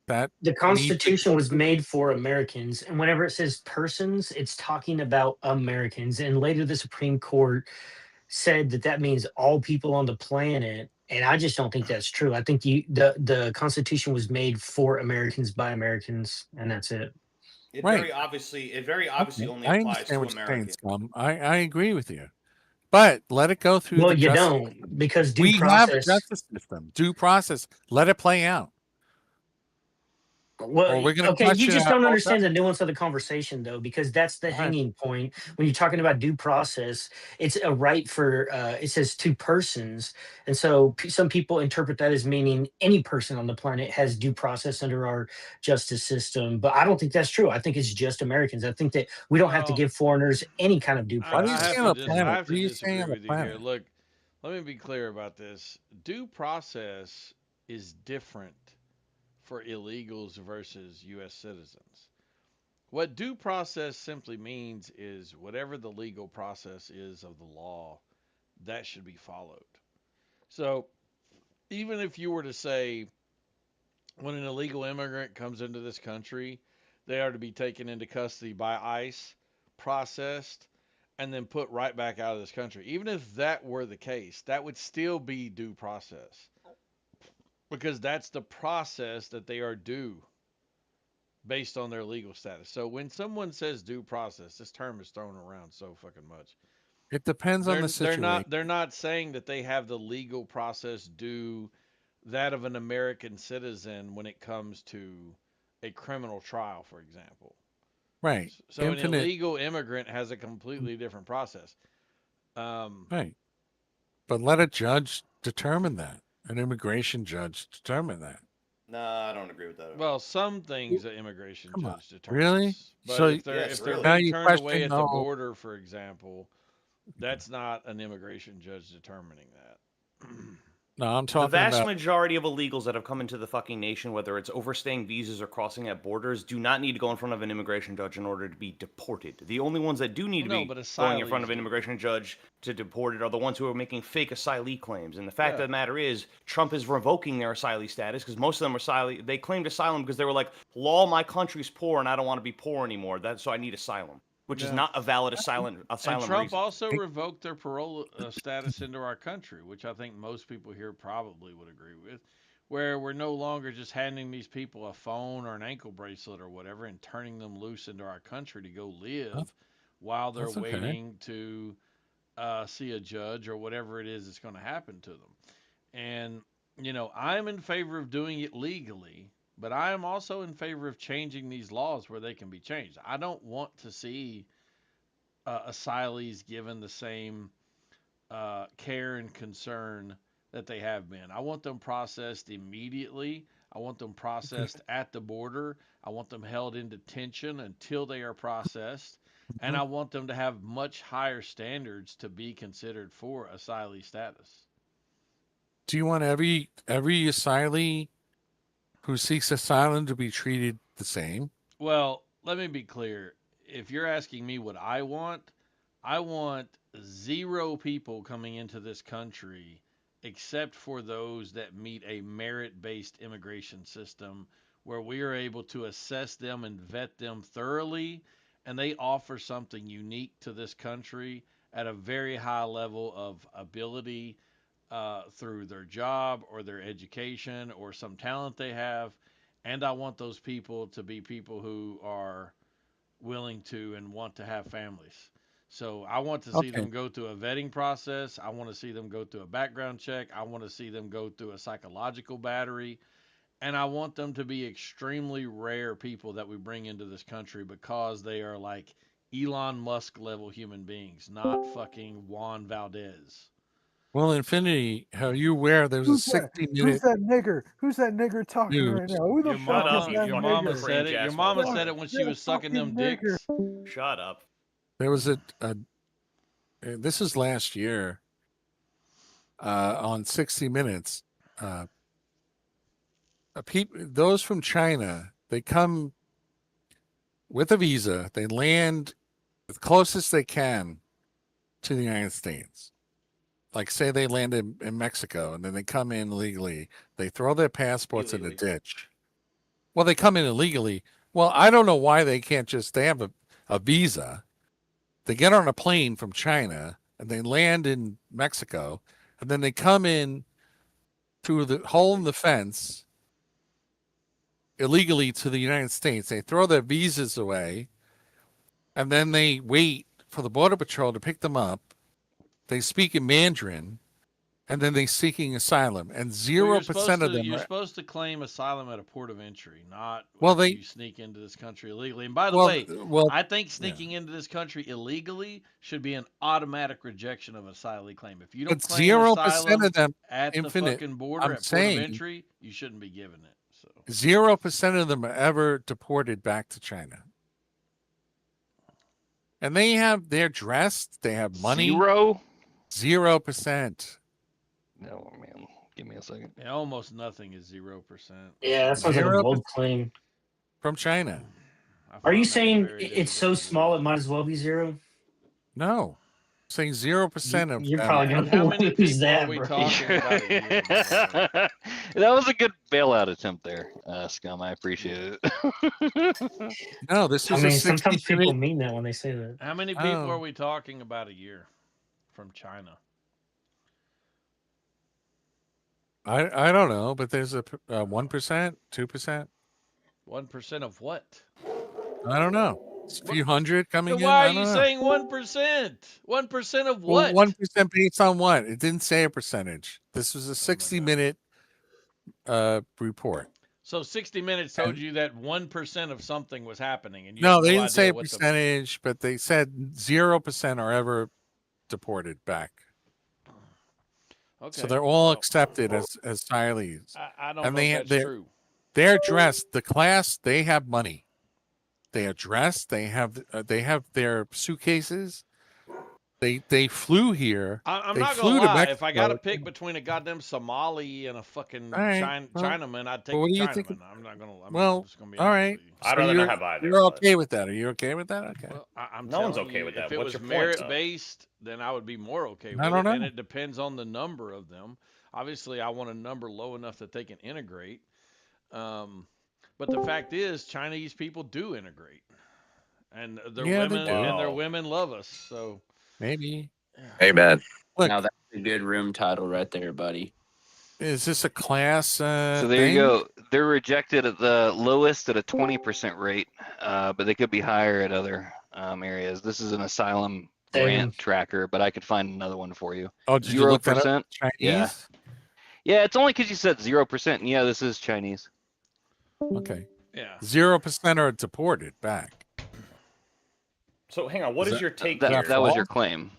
that the need to- Constitution was made for Americans, and whenever it says persons, it's talking about Americans. And later, the Supreme Court said that that means all people on the planet, and I just don't think that's true. I think the Constitution was made for Americans by Americans, and that's it. It Right. very obviously Okay, only I applies understand to what you're saying, Americans. Scum. I agree with you, but let it go through Well, the you justice. don't, because due We have a process. justice system. Due process. Let it play out. Well, Or we're gonna okay, you question just our don't whole understand the nuance of the conversation, though, because that's the Go ahead. hanging point. When you're talking about due process, it's a right for, it says two persons. And so some people interpret that as meaning any person on the planet has due process under our justice system. But I don't think that's true. I think it's just Americans. I think that we don't have to Well, give foreigners any kind of due I, Why do you I process. say have on to the dis- I planet? have What do to you disagree say on the with you here. planet? Look, let me be clear about this. Due process is different for illegals versus U.S. citizens. What due process simply means is whatever the legal process is of the law, that should be followed. So even if you were to say when an illegal immigrant comes into this country, they are to be taken into custody by ICE, processed, and then put right back out of this country. Even if that were the case, that would still be due process because that's the process that they are due based on their legal status. So when someone says due process, this term is thrown around so fucking much. It depends on the situation. They're not saying that they have the legal process due that of an American citizen when it comes to a criminal trial, for example. Right. So an illegal immigrant has a completely different process. Right. But let a judge determine that. An immigration judge determine that. No, I don't agree with that. Well, some things an immigration judge determines. Really? But So if they're yes, if they're really. Now being you turned away question at the the whole- border, for example, that's not an immigration judge determining that. No, I'm The talking vast about. majority of illegals that have come into the fucking nation, whether it's overstaying visas or crossing at borders, do not need to go in front of an immigration judge in order to be deported. The only ones that do need Well, no, to but be going in front asylees of an do. immigration judge to deport it are the ones who are making fake asylee claims. And the fact Yeah. of the matter is, Trump is revoking their asylee status because most of them are asylee. They claimed asylum because they were like, "Law, my country's poor and I don't want to be poor anymore. So I need asylum," which is Yeah. not a valid asylum And Trump reason. also revoked their parole status into our country, which I think most people here probably would agree with, where we're no longer just handing these people a phone or an ankle bracelet or whatever and turning them loose into our country to go live while they're That's okay. waiting to see a judge or whatever it is that's going to happen to them. And, I'm in favor of doing it legally, but I am also in favor of changing these laws where they can be changed. I don't want to see asylees given the same care and concern that they have been. I want them processed immediately. I want them processed at the border. I want them held in detention until they are processed. And I want them to have much higher standards to be considered for asylee status. Do you want every asylee who seeks asylum to be treated the same? Well, let me be clear. If you're asking me what I want 0 people coming into this country except for those that meet a merit-based immigration system where we are able to assess them and vet them thoroughly and they offer something unique to this country at a very high level of ability through their job or their education or some talent they have. And I want those people to be people who are willing to and want to have families. So I want to see them go through a vetting process. I want to see them go through a background check. I want to see them go through a psychological battery. And I want them to be extremely rare people that we bring into this country because they are like Elon Musk level human beings, not fucking Juan Valdez. Well, Infinity, are you aware there's a 60-minute Who's that nigger? Who's that nigger talking right now? Who the Your fuck mama, is that your nigger? mama said it. Your mama Fuck said it when she that was sucking them fucking nigger. dicks. Shut up. There was this is last year on 60 Minutes. Those from China, they come with a visa. They land as close as they can to the United States. Like, say they land in Mexico and then they come in legally. They throw their passports in a ditch. Well, they come in illegally. Well, I don't know why they can't they have a visa. They get on a plane from China and they land in Mexico and then they come in through the hole in the fence illegally to the United States. They throw their visas away and then they wait for the Border Patrol to pick them up. They speak in Mandarin and then they're seeking asylum, and 0% of them You're are, supposed to claim asylum at a port of entry, not Well, after they- you sneak into this country illegally. And by the Well, way, well, I think sneaking into this country illegally should be an automatic rejection of an asylee claim. If you don't But claim 0% asylum of them, at Infinite, the fucking border I'm at port saying- of entry, you shouldn't be given it. So 0% of them are ever deported back to China. And they're dressed, they have money. 0%. No, man. Give me a second. yeah, almost nothing is 0%. Yeah, that sounds like a 0%. bold claim. From China. I Are you found that saying very it's so difficult to small believe. it might as well be zero? No, saying 0% of You're them. probably How gonna many lose people are that, we bro. talking about a year? That was a good bailout attempt there, Scum. I appreciate it. No, this I was a mean, 60 sometimes people minute. mean that when they say that. How many people are Oh, we talking about a year from China? I don't know, but there's a 1%, 2%. 1% of what? I don't know. It's a few hundred coming Then in. why are I you don't know. saying 1%? 1% of Well, what? 1% based on what? It didn't say a percentage. This was a Oh 60 my God. minute report. So 60 Minutes told you that 1% of something was happening, and you No, have they no didn't say idea a what the. percentage, but they said 0% are ever deported back. Okay. So they're all well, accepted as asylees. I don't And know if that's true. they're dressed. The class, they have money. They are dressed. They have their suitcases. They flew here. I'm They not gonna flew to lie. If I got to Mexico. pick between a goddamn Somali and a fucking All right. Well, Chinaman, I'd take what the do you Chinaman. think? I'm not gonna. I'm Well, just gonna be all honest right. with you. I'd So rather not have either. you're but okay with that? Are you okay with that? Okay. Well, I'm No one's telling okay you, with if that. it What's was your point, though? merit-based, then I would be more okay with I don't it. And know. it depends on the number of them. Obviously, I want a number low enough that they can integrate. But the fact is, Chinese people do integrate, and their Yeah, they women do. and their Wow. women love us. So, Maybe. Amen. Look, Now that's a good room title right there, buddy. is this a class So there thing? you go. They're rejected at the lowest at a 20% rate, but they could be higher at other areas. This is an asylum grant tracker, but I could find another one for you. Oh, did you look that up? 0%. Chinese? Yeah. Yeah, it's only because you said 0%. And yeah, this is Chinese. Okay. yeah. 0% are deported back. So hang on, what is your take That, here? that was your claim.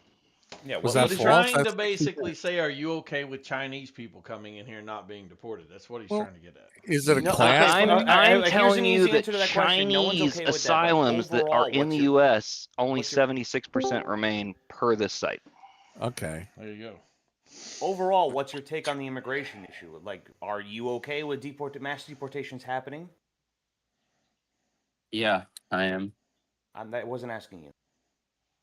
Yeah, Was what that He's is false? trying to That's basically say, are you okay with Chinese people coming in here and not being deported? That's what he's Well, trying to get at. Is it a No, class? okay, I'm here's telling an you easy that answer to that question. No one's Chinese okay with that, but asylums that are overall, in the what's your- U.S. only 76% remain per this site. Okay. There you go. Overall, what's your take on the immigration issue? Like, are you okay with mass deportations happening? Yeah, I am. I wasn't asking you.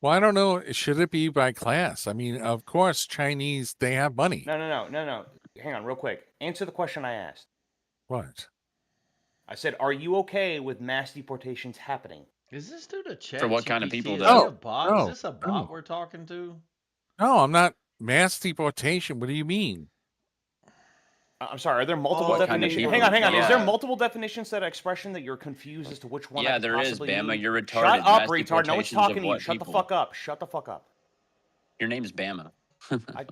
Well, I don't know. Should it be by class? I mean, of course, Chinese, they have money. No. Hang on, real quick. Answer the question I asked. What? I said, are you okay with mass deportations happening? Is this dude a chat? For what kind of people, Is though? he a bot? Is No, this a bot no. we're talking to? No, I'm not. Mass deportation. What do you mean? I'm sorry, are there multiple What kind of definitions? people? Hang on. Is there Yeah. multiple definitions to that expression that you're confused as to which one? Yeah, I could there is, possibly Bama. mean? You're retarded. Shut up, Mass retard. No one's deportations of talking to you. what Shut the people? fuck up. Shut the fuck up. Your name's Bama.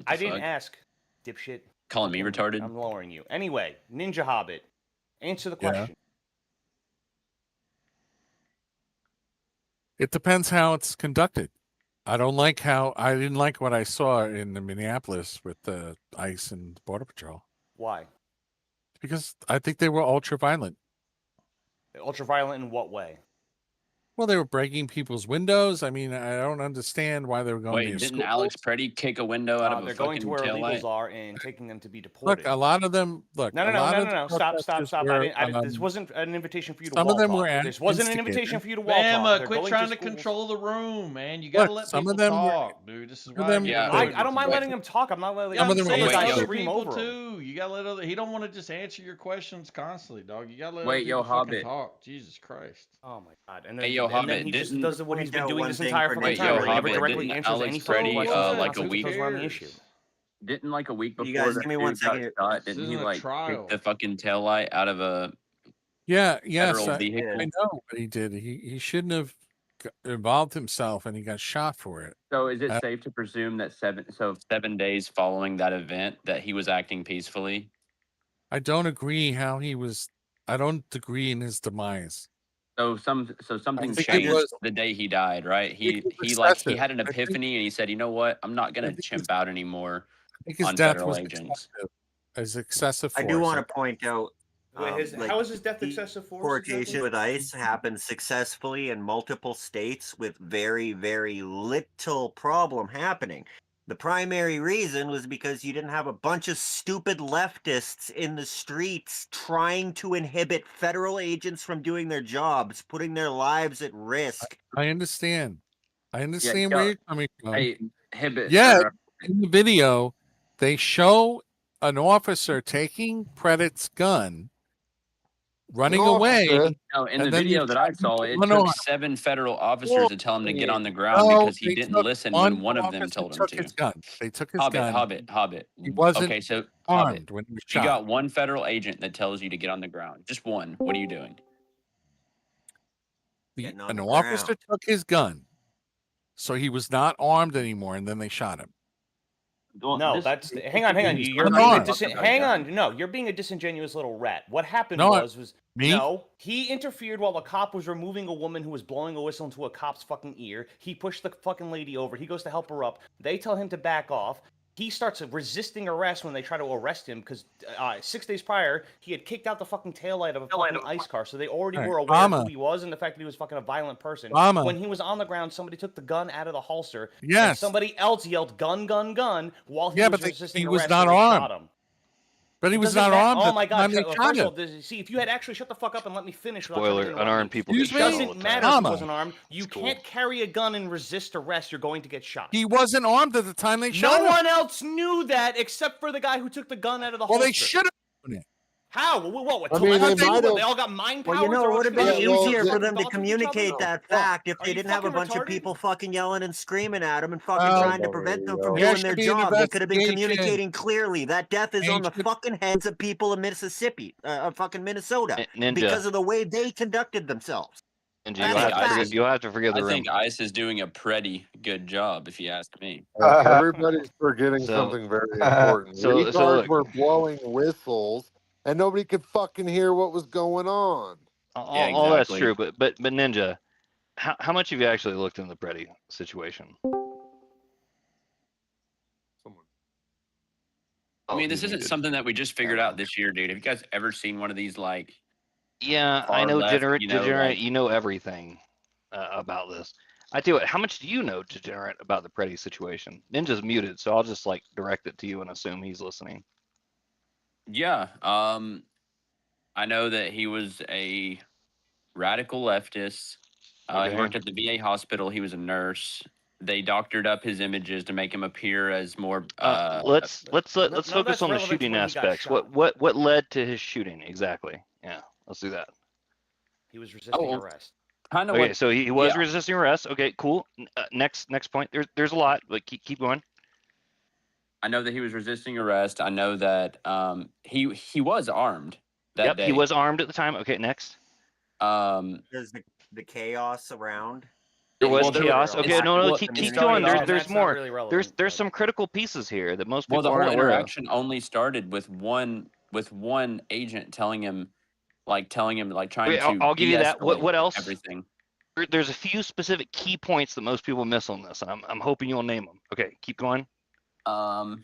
I didn't ask, dipshit. Calling me retarded? I'm lowering you. Anyway, Ninja Hobbit, answer the Yeah. question. It depends how it's conducted. I didn't like what I saw in the Minneapolis with the ICE and Border Patrol Why? because I think they were ultra violent. Ultraviolet in what way? Well, they were breaking people's windows. I mean, I don't understand why they were going Wait, to didn't schools. Alex Preddy kick a window out of a They're going to fucking where illegals taillight? are and taking them to be Look, deported. a lot of them. Look, No. a lot of the Stop. protesters I were, didn't, this wasn't an invitation for you to some wall of them talk. were This wasn't an instigated. invitation for you to wall talk. Bama, They're quit going trying to schools. control the room, man. You gotta Look, let some people of them were- talk, dude. This is some why of them- Yeah. I don't mind Wait. letting him talk. I'm not letting Yeah, Some I'm of them were saying Wait, other yo. scream people over him. too. You gotta let other. He don't want to just answer your questions constantly, dog. You gotta let Wait, other yo, people fucking Hobbit. talk. Jesus Christ. Oh my god! And Hey, then, yo, and then Hobbit, he just didn't- does what he's been Point out doing one this thing entire for fucking Wait, time. yo, where he never Hobbit, directly didn't answers Alex any fucking Preddy, questions. and like asks a week- details around the issue. Didn't like a week before You guys, that give me one dude got second. shot, This didn't he isn't a like trial. kick the fucking taillight out of a Yeah, yes, federal I vehicle? know what he did. He shouldn't have involved himself, and he got shot for it. So is it safe to presume that 7 days following that event that he was acting peacefully? I don't agree how he was. I don't agree in his demise. So something think it changed was- the day he died, right? He was he excessive. had an I think- epiphany and he said, you know what? I'm not gonna think chimp out anymore I think his on death federal was agents. excessive I force. do want to point out. Wait, how is his death excessive force? Deportation with ICE happened successfully in multiple states with very, very little problem happening. The primary reason was because you didn't have a bunch of stupid leftists in the streets trying to inhibit federal agents from doing their jobs, putting their lives at risk. I understand. I understand yo, where you're coming from. Hey, Hibbit. Yet, in the video, they show an officer taking Predict's gun, running away. No, in the and then video you that I have saw, it one took arm. 7 federal officers to tell him to get on the ground No, because he they didn't took listen one when one of them officer told him took to. his gun. They took his gun. Hobbit. He wasn't Okay, so armed Hobbit. when he was You shot. got one federal agent that tells you to get on the ground. Just one. What are you doing? An officer took his gun, so he was not armed anymore, and then they shot him. No, that's hang on. He's You're unarmed. being hang on. No, you're being a disingenuous little rat. What happened No, was me? no. He interfered while a cop was removing a woman who was blowing a whistle into a cop's fucking ear. He pushed the fucking lady over. He goes to help her up. They tell him to back off. He starts resisting arrest when they try to arrest him because 6 days prior he had kicked out the fucking taillight of a fucking ice car, so they already Alright, were aware of Rama. who he was and the fact that he was fucking a violent person. Rama. When he was on the ground, somebody took the gun out of the holster. And Yes. somebody else yelled "gun, gun, gun" while he Yeah, was but resisting he was arrest. not so they armed. shot him. But he It was doesn't not matter. armed. Oh at my the God! time they First shot of all, him. see, if you had actually shut the fuck up and let me finish. without Spoiler: fucking interrupting. unarmed people It get shot all the doesn't time. matter if he Rama. wasn't armed. You can't carry a gun and resist arrest. You're going to get shot. He wasn't armed at the time they shot No him. one else knew that except for the guy who took the gun out of the Well, holster. they should have known it. How? What? I mean, they telepathy? might What, have- they all got mind powers? Well, you know, They're it all would have just been gonna easier shoot for them to dogs with each other? communicate that fact if Are they you didn't have a fucking bunch of retarded? people fucking yelling and screaming at them and fucking Well, trying to prevent them from there doing should their be an job. They could have been investigation. communicating clearly. That death is on the Agent- fucking heads of people in Mississippi, fucking Minnesota, Ninja. because of the way they conducted themselves. And That's you'll a have, to fact. forgive, you'll have to forgive the I room. think ICE is doing a pretty good job, if you ask me. Everybody's forgetting So- something very important. so Retards look. were blowing whistles, and nobody could fucking hear what was going on. All that's exactly. true, but Ninja, how much have you actually looked into the Preddy situation? I mean, Oh, this he's isn't muted. something that we just figured out this year, dude. Have you guys ever seen one of these, like, Yeah, I far know, left, Degenerate. you know, Degenerate, like- you know everything about this. I tell you what, how much do you know, Degenerate, about the Preddy situation? Ninja's muted, so I'll just like direct it to you and assume he's listening. yeah, I know that he was a radical leftist. He Okay. worked at the VA hospital. He was a nurse. They doctored up his images to make him appear as more. Let's no, focus that's on the relevant to shooting when he got aspects. shot. What led to his shooting exactly? Yeah, let's do that. He was resisting arrest. kind of Okay, what. so he was yeah. resisting arrest. Okay, cool. Next point. There's a lot, but keep going. I know that he was resisting arrest. I know that he was armed that Yep, day. he was armed at the time. Okay, next. There's the chaos around. There was Well, there chaos. were- Okay, it's- no, well, keep it going. started off- There's That's not more. really relevant, There's but- some critical pieces here that most Well, people the whole aren't aware of. interaction only started with one agent telling him, trying Okay, to. I'll give you that. What de-escalate else? Everything. There's a few specific key points that most people miss on this. I'm hoping you'll name them. Okay, keep going. He Well,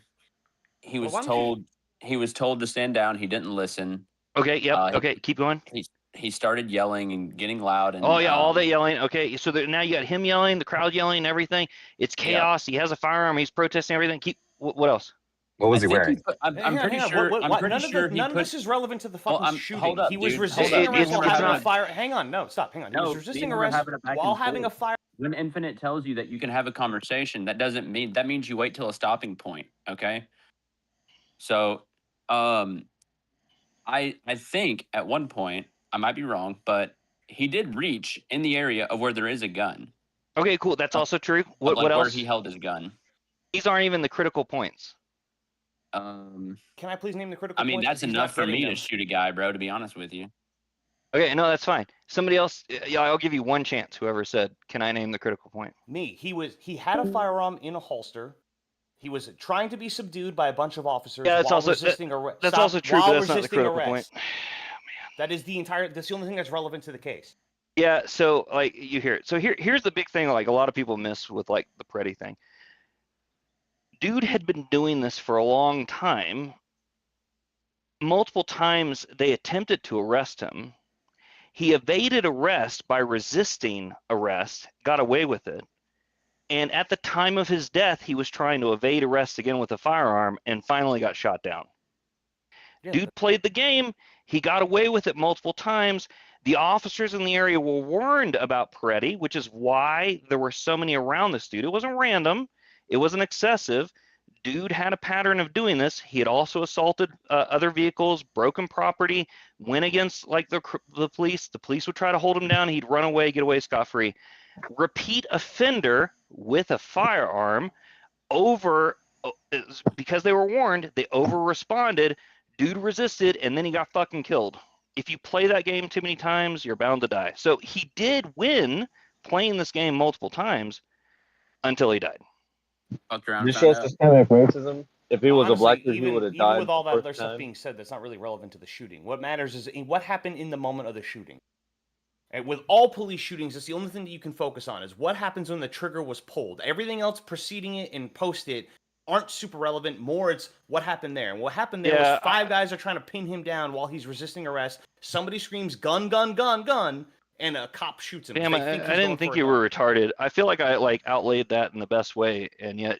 was why don't you- told he was told to stand down. He didn't listen. Okay, yep. he- Okay, keep going. He started yelling and getting loud. And Oh yeah, all that yelling. Okay, so now you got him yelling, the crowd yelling, and everything. It's chaos. He has a firearm. He's protesting everything. What else? What was I he think wearing? I'm Hang on, pretty hang on. sure. I'm pretty none sure of, he none put. of this is relevant to the Well, fucking I'm- shooting. hold up, He was dude. resisting Hold up. arrest while These having a numbers fire. Hang on, no, stop. Hang on. He No, was these resisting numbers arrest having a back while and having a forth. fire. When Infinite tells you that you can have a conversation, that doesn't mean that means you wait till a stopping point. Okay. So, I think at one point I might be wrong, but he did reach in the area of where there is a gun. Okay, cool. That's also true. of, What where else? he held his gun. These aren't even the critical points. Can I please name the critical I mean, points? that's He's not enough for getting me them. to shoot a guy, bro. To be honest with you. Okay, no, that's fine. Somebody else. Yeah, I'll give you one chance. Whoever said, "Can I name the critical point?" Me. He had a firearm in a holster. He was trying to be subdued by a bunch of officers Yeah, that's while also resisting arrest. that's also true, but while that's not the resisting critical arrest. point. That's the only thing that's relevant to the case. Yeah, so like you hear it. So here's the big thing. Like a lot of people miss with like the Preddy thing. Dude had been doing this for a long time. Multiple times they attempted to arrest him. He evaded arrest by resisting arrest, got away with it. And at the time of his death, he was trying to evade arrest again with a firearm and finally got shot down. Yeah, Dude played the game. He got away with it multiple times. The officers in the area were warned about Peretti, which is why there were so many around this dude. It wasn't random. It wasn't excessive. Dude had a pattern of doing this. He had also assaulted other vehicles, broken property, went against like the police. The police would try to hold him down. He'd run away, get away scot-free. Repeat offender with a firearm because they were warned, they over-responded. Dude resisted, and then he got fucking killed. If you play that game too many times, you're bound to die. So he did win playing this game multiple times until he died. This shows systemic racism. If he was a black dude, he would have died. Even with all that the other first stuff time. being said, that's not really relevant to the shooting. What matters is what happened in the moment of the shooting. And with all police shootings, that's the only thing that you can focus on is what happens when the trigger was pulled. Everything else preceding it and post it aren't super relevant. More, it's what happened there. And what happened there was 5 guys are trying to pin him down while he's resisting arrest. Somebody screams, "Gun, gun, gun, gun," and a cop shoots him. Damn, I didn't think you were retarded. I feel like I outlaid that in the best way, and yet.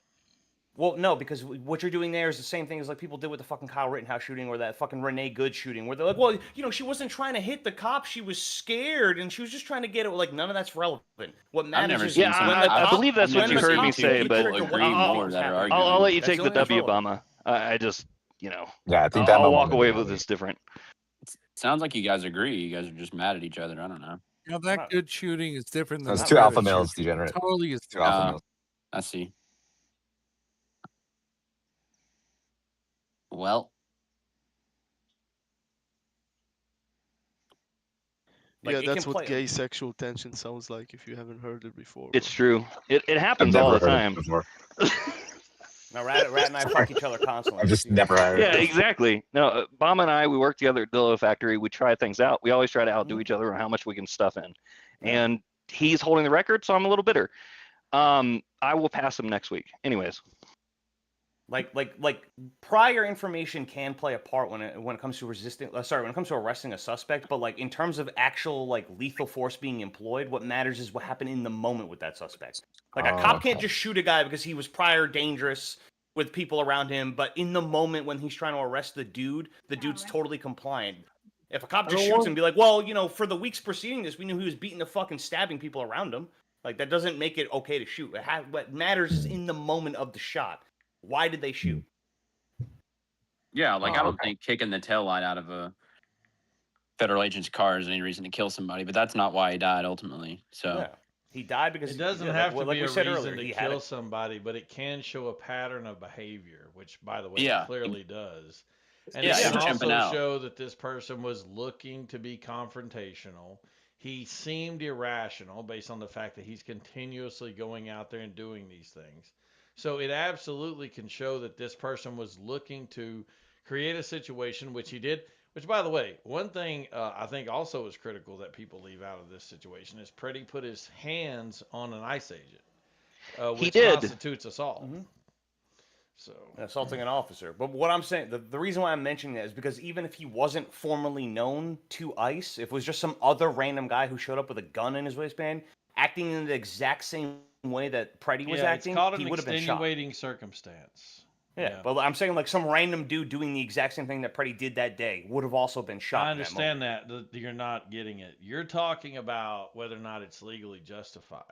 Well, no, because what you're doing there is the same thing as like people did with the fucking Kyle Rittenhouse shooting or that fucking Renee Good shooting, where they're like, well, she wasn't trying to hit the cop, she was scared, and she was just trying to get it. Like, none of that's relevant. What matters is when the cop, I believe that's what you heard me say, but I'll let you take the W, Obama. I just, Yeah, I think that I'll walk away with this different. Sounds like you guys agree. You guys are just mad at each other. I don't know. That good shooting is different than That's that two alpha bad males, shooting. degenerate. Totally is Two alpha males. I see. Well, Yeah, that's what gay sexual tension sounds like if you haven't heard it before. It's true. It happens all the time. Now, Rat and I fuck each other constantly. I've just never heard Yeah, exactly. No, Bomb and I, we work together at Dillo Factory. We try things out. We always try to outdo each other on how much we can stuff in. And he's holding the record, so I'm a little bitter. I will pass him next week. Anyways. Like prior information can play a part when it comes to when it comes to arresting a suspect, but like in terms of actual like lethal force being employed, what matters is what happened in the moment with that suspect. Like a cop can't just shoot a guy because he was prior dangerous with people around him, but in the moment when he's trying to arrest the dude's totally compliant. If a cop just shoots him and be like, well, for the weeks preceding this, we knew he was beating the fuck and stabbing people around him. Like that doesn't make it okay to shoot. What matters is in the moment of the shot. Why did they shoot? yeah, like I don't think kicking the tail light out of a federal agent's car is any reason to kill somebody, but that's not why he died ultimately. So Yeah. He died because It doesn't have to like be we a said reason earlier, to he had kill it. somebody, but it can show a pattern of behavior, which, by the way, Yeah. it clearly does. And Yeah, it can you're jumping also out. show that this person was looking to be confrontational. He seemed irrational based on the fact that he's continuously going out there and doing these things. So it absolutely can show that this person was looking to create a situation, which he did. Which, by the way, one thing I think also is critical that people leave out of this situation is Peretti put his hands on an ICE agent, which did. constitutes assault. So assaulting an officer. But what I'm saying, the reason why I'm mentioning that is because even if he wasn't formally known to ICE, if it was just some other random guy who showed up with a gun in his waistband, acting in the exact same way that Peretti was acting, it's called he an would have been shot. extenuating circumstance. Yeah, but I'm saying like some random dude doing the exact same thing that Peretti did that day would have also been shot. I in that understand moment. that you're not getting it. You're talking about whether or not it's legally justified.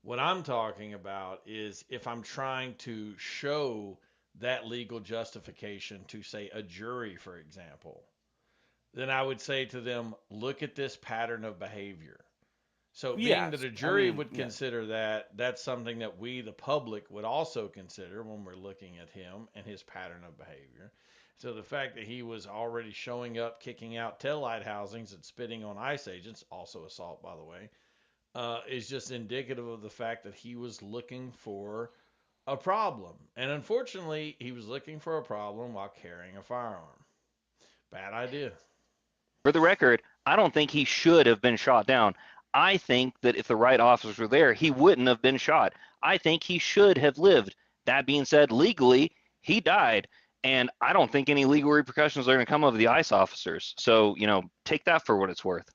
What I'm talking about is if I'm trying to show that legal justification to, say, a jury, for example, then I would say to them, look at this pattern of behavior. So being Yes, that a I jury mean, would yeah. consider that, that's something that we, the public, would also consider when we're looking at him and his pattern of behavior. So the fact that he was already showing up, kicking out taillight housings and spitting on ICE agents, also assault, by the way, is just indicative of the fact that he was looking for a problem. And unfortunately, he was looking for a problem while carrying a firearm. Bad idea. For the record, I don't think he should have been shot down. I think that if the right officers were there, he wouldn't have been shot. I think he should have lived. That being said, legally, he died. And I don't think any legal repercussions are going to come of the ICE officers. So, take that for what it's worth.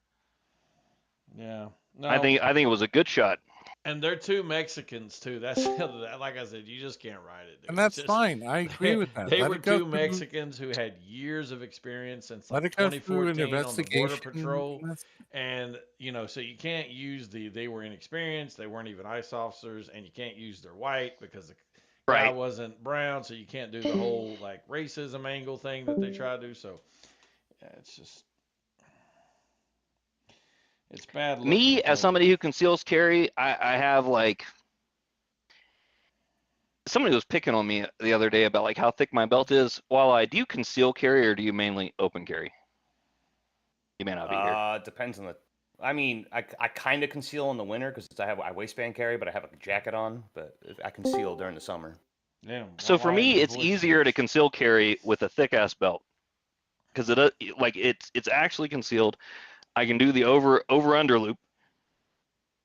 Yeah. No, I think it was a good shot. And they're two Mexicans too. That's like I said, you just can't write it. Dude. And that's Just, fine. I agree with that. They Let were it go two through- Mexicans who had years of experience since Let like it go through an 2014 on the Border investigation. Patrol. That's- And so you can't use they were inexperienced, they weren't even ICE officers, and you can't use their white because the guy Right. wasn't brown, so you can't do the whole like racism angle thing that they try to do. So yeah, it's bad luck. Me, as somebody who conceals carry, I have like somebody was picking on me the other day about like how thick my belt is. While I do conceal carry, or do you mainly open carry? You may not be here. Depends on the. I mean, I kind of conceal in the winter because I waistband carry, but I have a jacket on. But I conceal during the summer. Damn, So for me, it's easier to conceal carry with a thick ass belt because it's actually concealed. I can do the over under loop,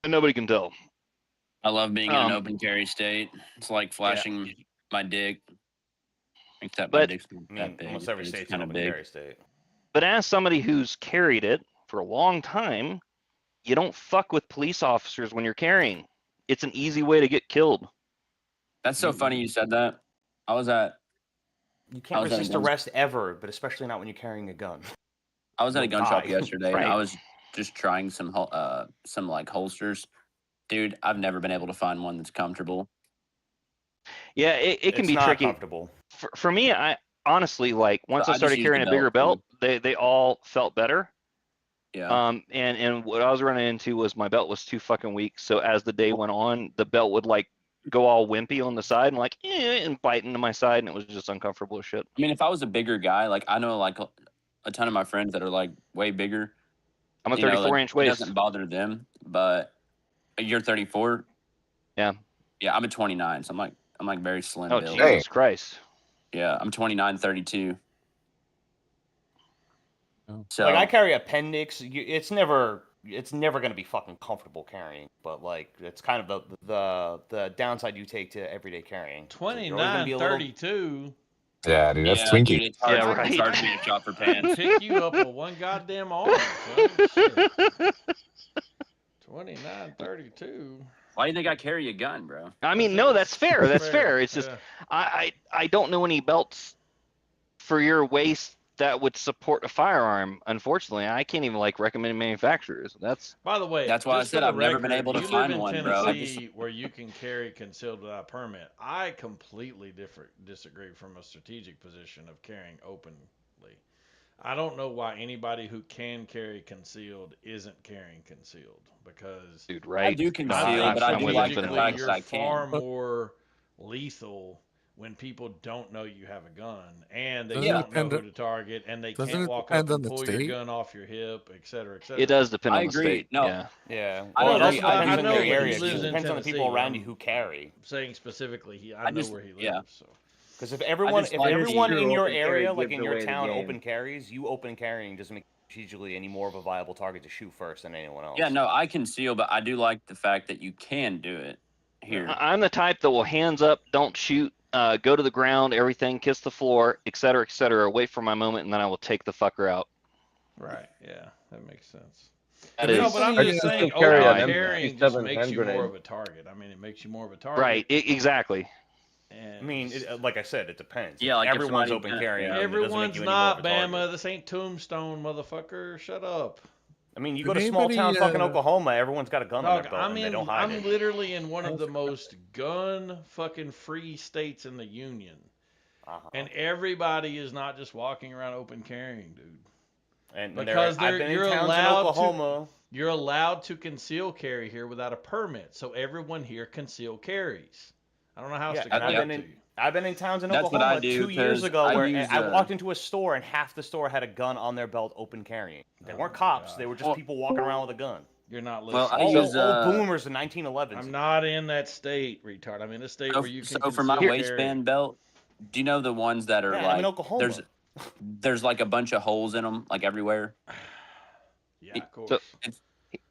and nobody can tell. I love being in an open carry state. It's like flashing my dick. Except my dick's not that big. Almost every but it's state's an kinda open big. carry state. But as somebody who's carried it for a long time, you don't fuck with police officers when you're carrying. It's an easy way to get killed. That's so funny you said that. I was at. You can't resist arrest ever, but especially not when you're carrying a gun. I was at a You'll gun shop die. yesterday, and Right. I was just trying some like holsters. Dude, I've never been able to find one that's comfortable. Yeah, it can It's be not tricky. comfortable. For me, I honestly like once I I just started use carrying the a bigger belt, belt, they all felt better. Yeah. And what I was running into was my belt was too fucking weak. So as the day went on, the belt would like go all wimpy on the side and like and bite into my side, and it was just uncomfortable as shit. I mean, if I was a bigger guy, like I know like a ton of my friends that are like way bigger. I'm a you know, 34-inch it waist. doesn't bother them, but you're 34. Yeah. Yeah, I'm a 29, so I'm like very slim. Oh built. Jesus Christ! Yeah, I'm 29, 32. So Like I carry appendix. It's never going to be fucking comfortable carrying, but like it's kind of the downside you take to everyday carrying. You're always gonna 29, be a little- 32. Yeah, dude, that's yeah, Twinkie. dude, it's hard, Yeah, right. It's hard for me to shop for pants. Pick you up with one goddamn arm. Son. Shit. 29, 32. Why do you think I carry a gun, bro? I mean, no, that's fair. That's fair, fair. It's just yeah. I don't know any belts for your waist that would support a firearm. Unfortunately, I can't even like recommend manufacturers. That's By the way, That's why I just said for the I've never been record, able to you find live in one, bro. I Tennessee where you can carry concealed without permit. I completely disagree from a strategic position of carrying openly. I don't know why anybody who can carry concealed isn't carrying concealed because dude, right? I do conceal, I'm but I with do you. like the strategically, fact you're that I far can. more lethal when people don't know you have a gun and they Doesn't it don't know depend who on- to target and they doesn't can't it walk depend up on and the pull your state? gun off your hip, et cetera, et cetera. It does depend I on the agree. state. No. Yeah. Yeah. I Well, it also agree. I depends do on your agree. He area. lives It in depends on the people Tennessee. around you who carry. I'm saying specifically, I know where he lives. yeah. So. Because if everyone just like in your open carry area, like gives in your away the town, game. open carries, you open carrying doesn't make strategically any more of a viable target to shoot first than anyone else. Yeah, no, I conceal, but I do like the fact that you can do it here. I'm the type that will hands up, don't shoot, go to the ground, everything, kiss the floor, et cetera, wait for my moment, and then I will take the fucker out. Right. Yeah, that makes sense. That No, is but I'm I just can saying, still carry open an carrying just MP7 makes hand you more grenade. of a target. I mean, it makes you more of a target. right. Exactly. And I mean, like I said, it depends. Yeah, like if everyone's somebody- open carrying. yeah. it doesn't make everyone's you any more of not a target. Bama. This ain't Tombstone, motherfucker. Shut up. I mean, you Did go to small town anybody, fucking Oklahoma, everyone's got a gun on Dog, their belt and they don't hide I'm it. literally in one of the most gun fucking free states in the union. Uh-huh. And everybody is not just walking around open carrying, dude. And Because I've been in you're towns in allowed Oklahoma. You're allowed to conceal carry here without a permit. So everyone here conceal carries. I don't know how else Yeah, to and explain it to you. I've been in towns in That's what Oklahoma I do, 2 years 'cause ago I where use, I walked into a store and half the store had a gun on their belt open carrying. They weren't cops. They were just people walking around with a gun. You're not Well, listening. I use, old boomers in 1911s. I'm not in that state, retard. I'm in a state where you can So for my conceal waistband belt, do you know the ones that are Yeah, I'm like in Oklahoma. there's like a bunch of holes in them, like everywhere. Yeah, of course. So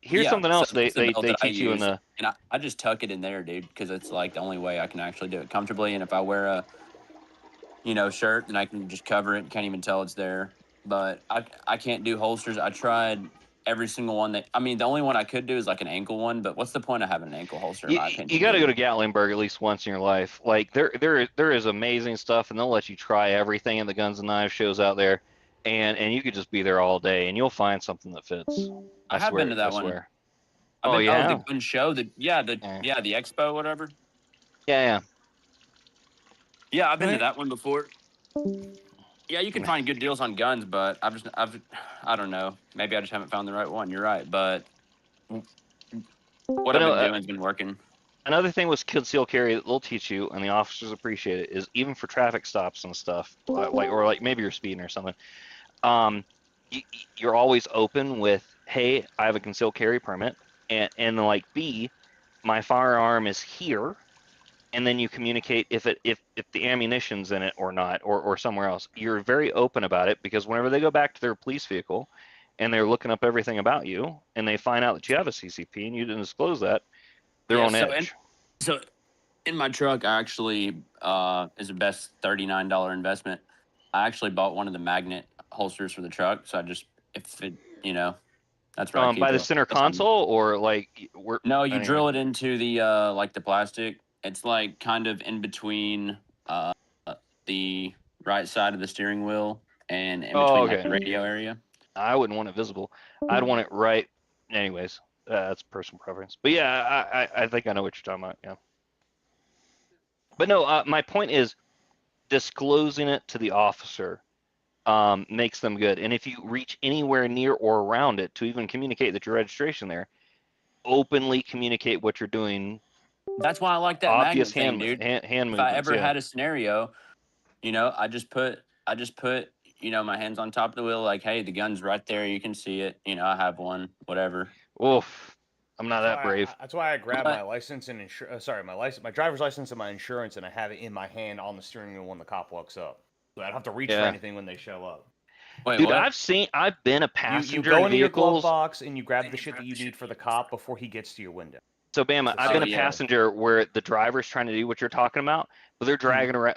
here's Yeah, something else so they it's the belt that I teach you in use, the. and I just tuck it in there, dude, because it's like the only way I can actually do it comfortably. And if I wear a shirt, then I can just cover it, can't even tell it's there. But I can't do holsters. I tried every single one that. I mean, the only one I could do is like an ankle one. But what's the point of having an ankle holster? In my opinion, You got to go to Gatlinburg at least once in your life. Like there is amazing stuff, and they'll let you try everything in the Guns and Knives shows out there, and you could just be there all day, and you'll find something that fits. I have swear, been to that I one. swear. I've been, yeah. the gun show. The expo, whatever. Yeah. Yeah, I've been to that one before. Yeah, you can find good deals on guns, but I don't know. Maybe I just haven't found the right one. You're right, but what I've been doing has been working. Another thing with concealed carry that they'll teach you, and the officers appreciate it, is even for traffic stops and stuff, like maybe you're speeding or something. You're always open with, hey, I have a concealed carry permit, and like B, my firearm is here. And then you communicate if the ammunition's in it or not, or somewhere else. You're very open about it, because whenever they go back to their police vehicle and they're looking up everything about you and they find out that you have a CCP and you didn't disclose that, they're on edge. So in my truck, I actually is the best $39 investment. I actually bought one of the magnet holsters for the truck. So if it, that's right. By the center console, or like No, you drill it into the like the plastic. It's like kind of in between the right side of the steering wheel and in between like the radio area. I wouldn't want it visible. I'd want it right. Anyways, that's personal preference. But yeah, I think I know what you're talking about. Yeah. But no, my point is disclosing it to the officer makes them good. And if you reach anywhere near or around it to even communicate that your registration there, openly communicate what you're doing. That's why I like that obvious magnet hand, thing, dude. hand if movements. I ever had a scenario, I just put my hands on top of the wheel, like, hey, the gun's right there, you can see it. I have one, whatever. Oof, I'm not that brave. That's why I grabbed my license and my driver's license and my insurance, and I have it in my hand on the steering wheel when the cop walks up. So I don't have to reach for anything when they show up. Wait, dude, what? I've been a passenger You go in into your glove vehicles. box and you grab the shit that you need for the cop before he gets to your window. So, Bama, I've been a passenger where the driver's trying to do what you're talking about, but they're dragging around,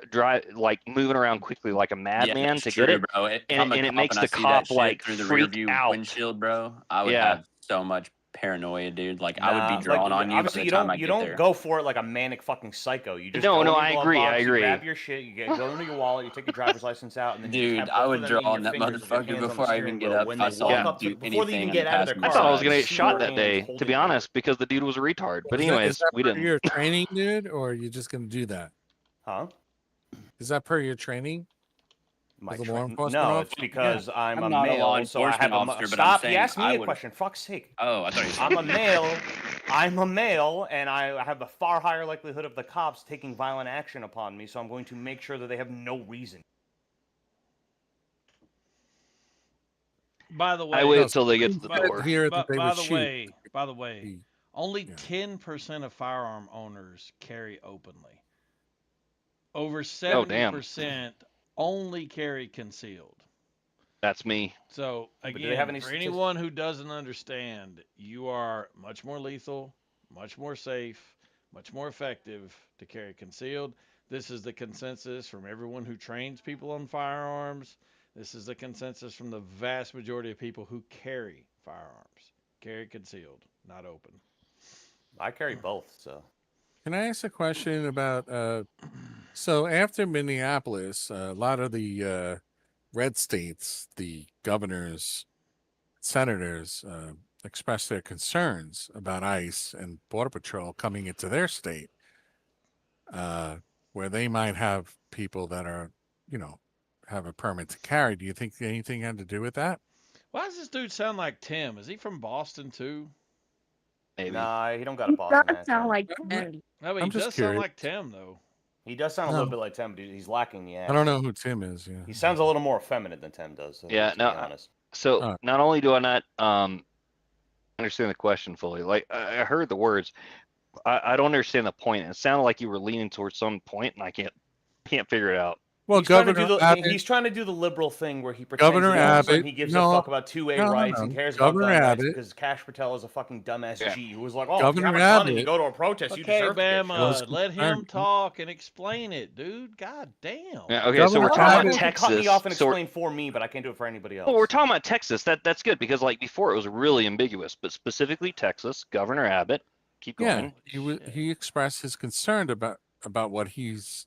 moving around quickly like a madman to get it, bro. and it makes the cop like through the rear freak view out. windshield, bro. I would have so much paranoia, dude. Like I would be drawn on you. Obviously, by the you time don't I get don't there. go for it like a manic fucking psycho. You just No, go in your I glove agree, box, I you agree. grab your shit, go into your wallet, you take your driver's license out, and then you Dude, have I both would of them draw in on your that fingers with your motherfucker hands on before the I even steering get wheel. up. When I they saw walk him up do before they even anything get out of their I car, thought I was gonna you get see shot their that hands day, holding to be your honest, because the dude was a retard. But Is anyways, that we per didn't. your training, dude, or are you just going to do that? Huh? Is that per your training? My As a tra- law enforcement no, officer? it's because I'm a not a law male, so I have enforcement officer, but I'm stop. saying You asked me I a would- question. Fuck's sake. Oh, I thought you said I'm a male. I'm a male, and I have a far higher likelihood of the cops taking violent action upon me. So I'm going to make sure that they have no reason. By the way, I wait until they get to the door. Here that they by would the shoot. way, only 10% of firearm owners carry openly. Over 70% only carry concealed. That's me. So But do they have again, any for statistics? anyone who doesn't understand, you are much more lethal, much more safe, much more effective to carry concealed. This is the consensus from everyone who trains people on firearms. This is the consensus from the vast majority of people who carry firearms. Carry concealed, not open. I carry both, so. Can I ask a question about so after Minneapolis, a lot of the red states, the governors, senators expressed their concerns about ICE and Border Patrol coming into their state, where they might have people that are, have a permit to carry. Do you think anything had to do with that? Why does this dude sound like Tim? Is he from Boston too? Maybe. Nah, he don't got a Boston accent. sound like Tim. No, but I'm he just does sound curious. like Tim though. He does sound a No. little bit like Tim, but he's lacking the accent. I don't know who Tim is. Yeah. He sounds a little more effeminate than Tim does. To be honest. So not only do I not understand the question fully, like I heard the words, I don't understand the point. It sounded like you were leaning towards some point, and I can't figure it out. Well, he's trying to Governor do the Abbott, he's trying to do the liberal thing where he pretends Governor that all of a sudden Abbott, he gives no, a fuck about 2A no, no, rights and no. cares Governor about gun rights Abbott, because Cash Patel is a fucking dumbass Yeah. G who was like, oh, if you Governor have a gun and you Abbott go to a protest, you Okay, deserve to get was shot. Bama, let him concerned. talk and explain it, dude. God damn. Yeah, okay, so Governor we're talking Everyone about Abbott, can cut me Texas. off and So explain for me, but I can't do it for anybody else. well, we're talking about Texas. That's good because like before it was really ambiguous, but specifically Texas, Governor Abbott. Keep yeah, going. Holy shit. he expressed his concern about what he's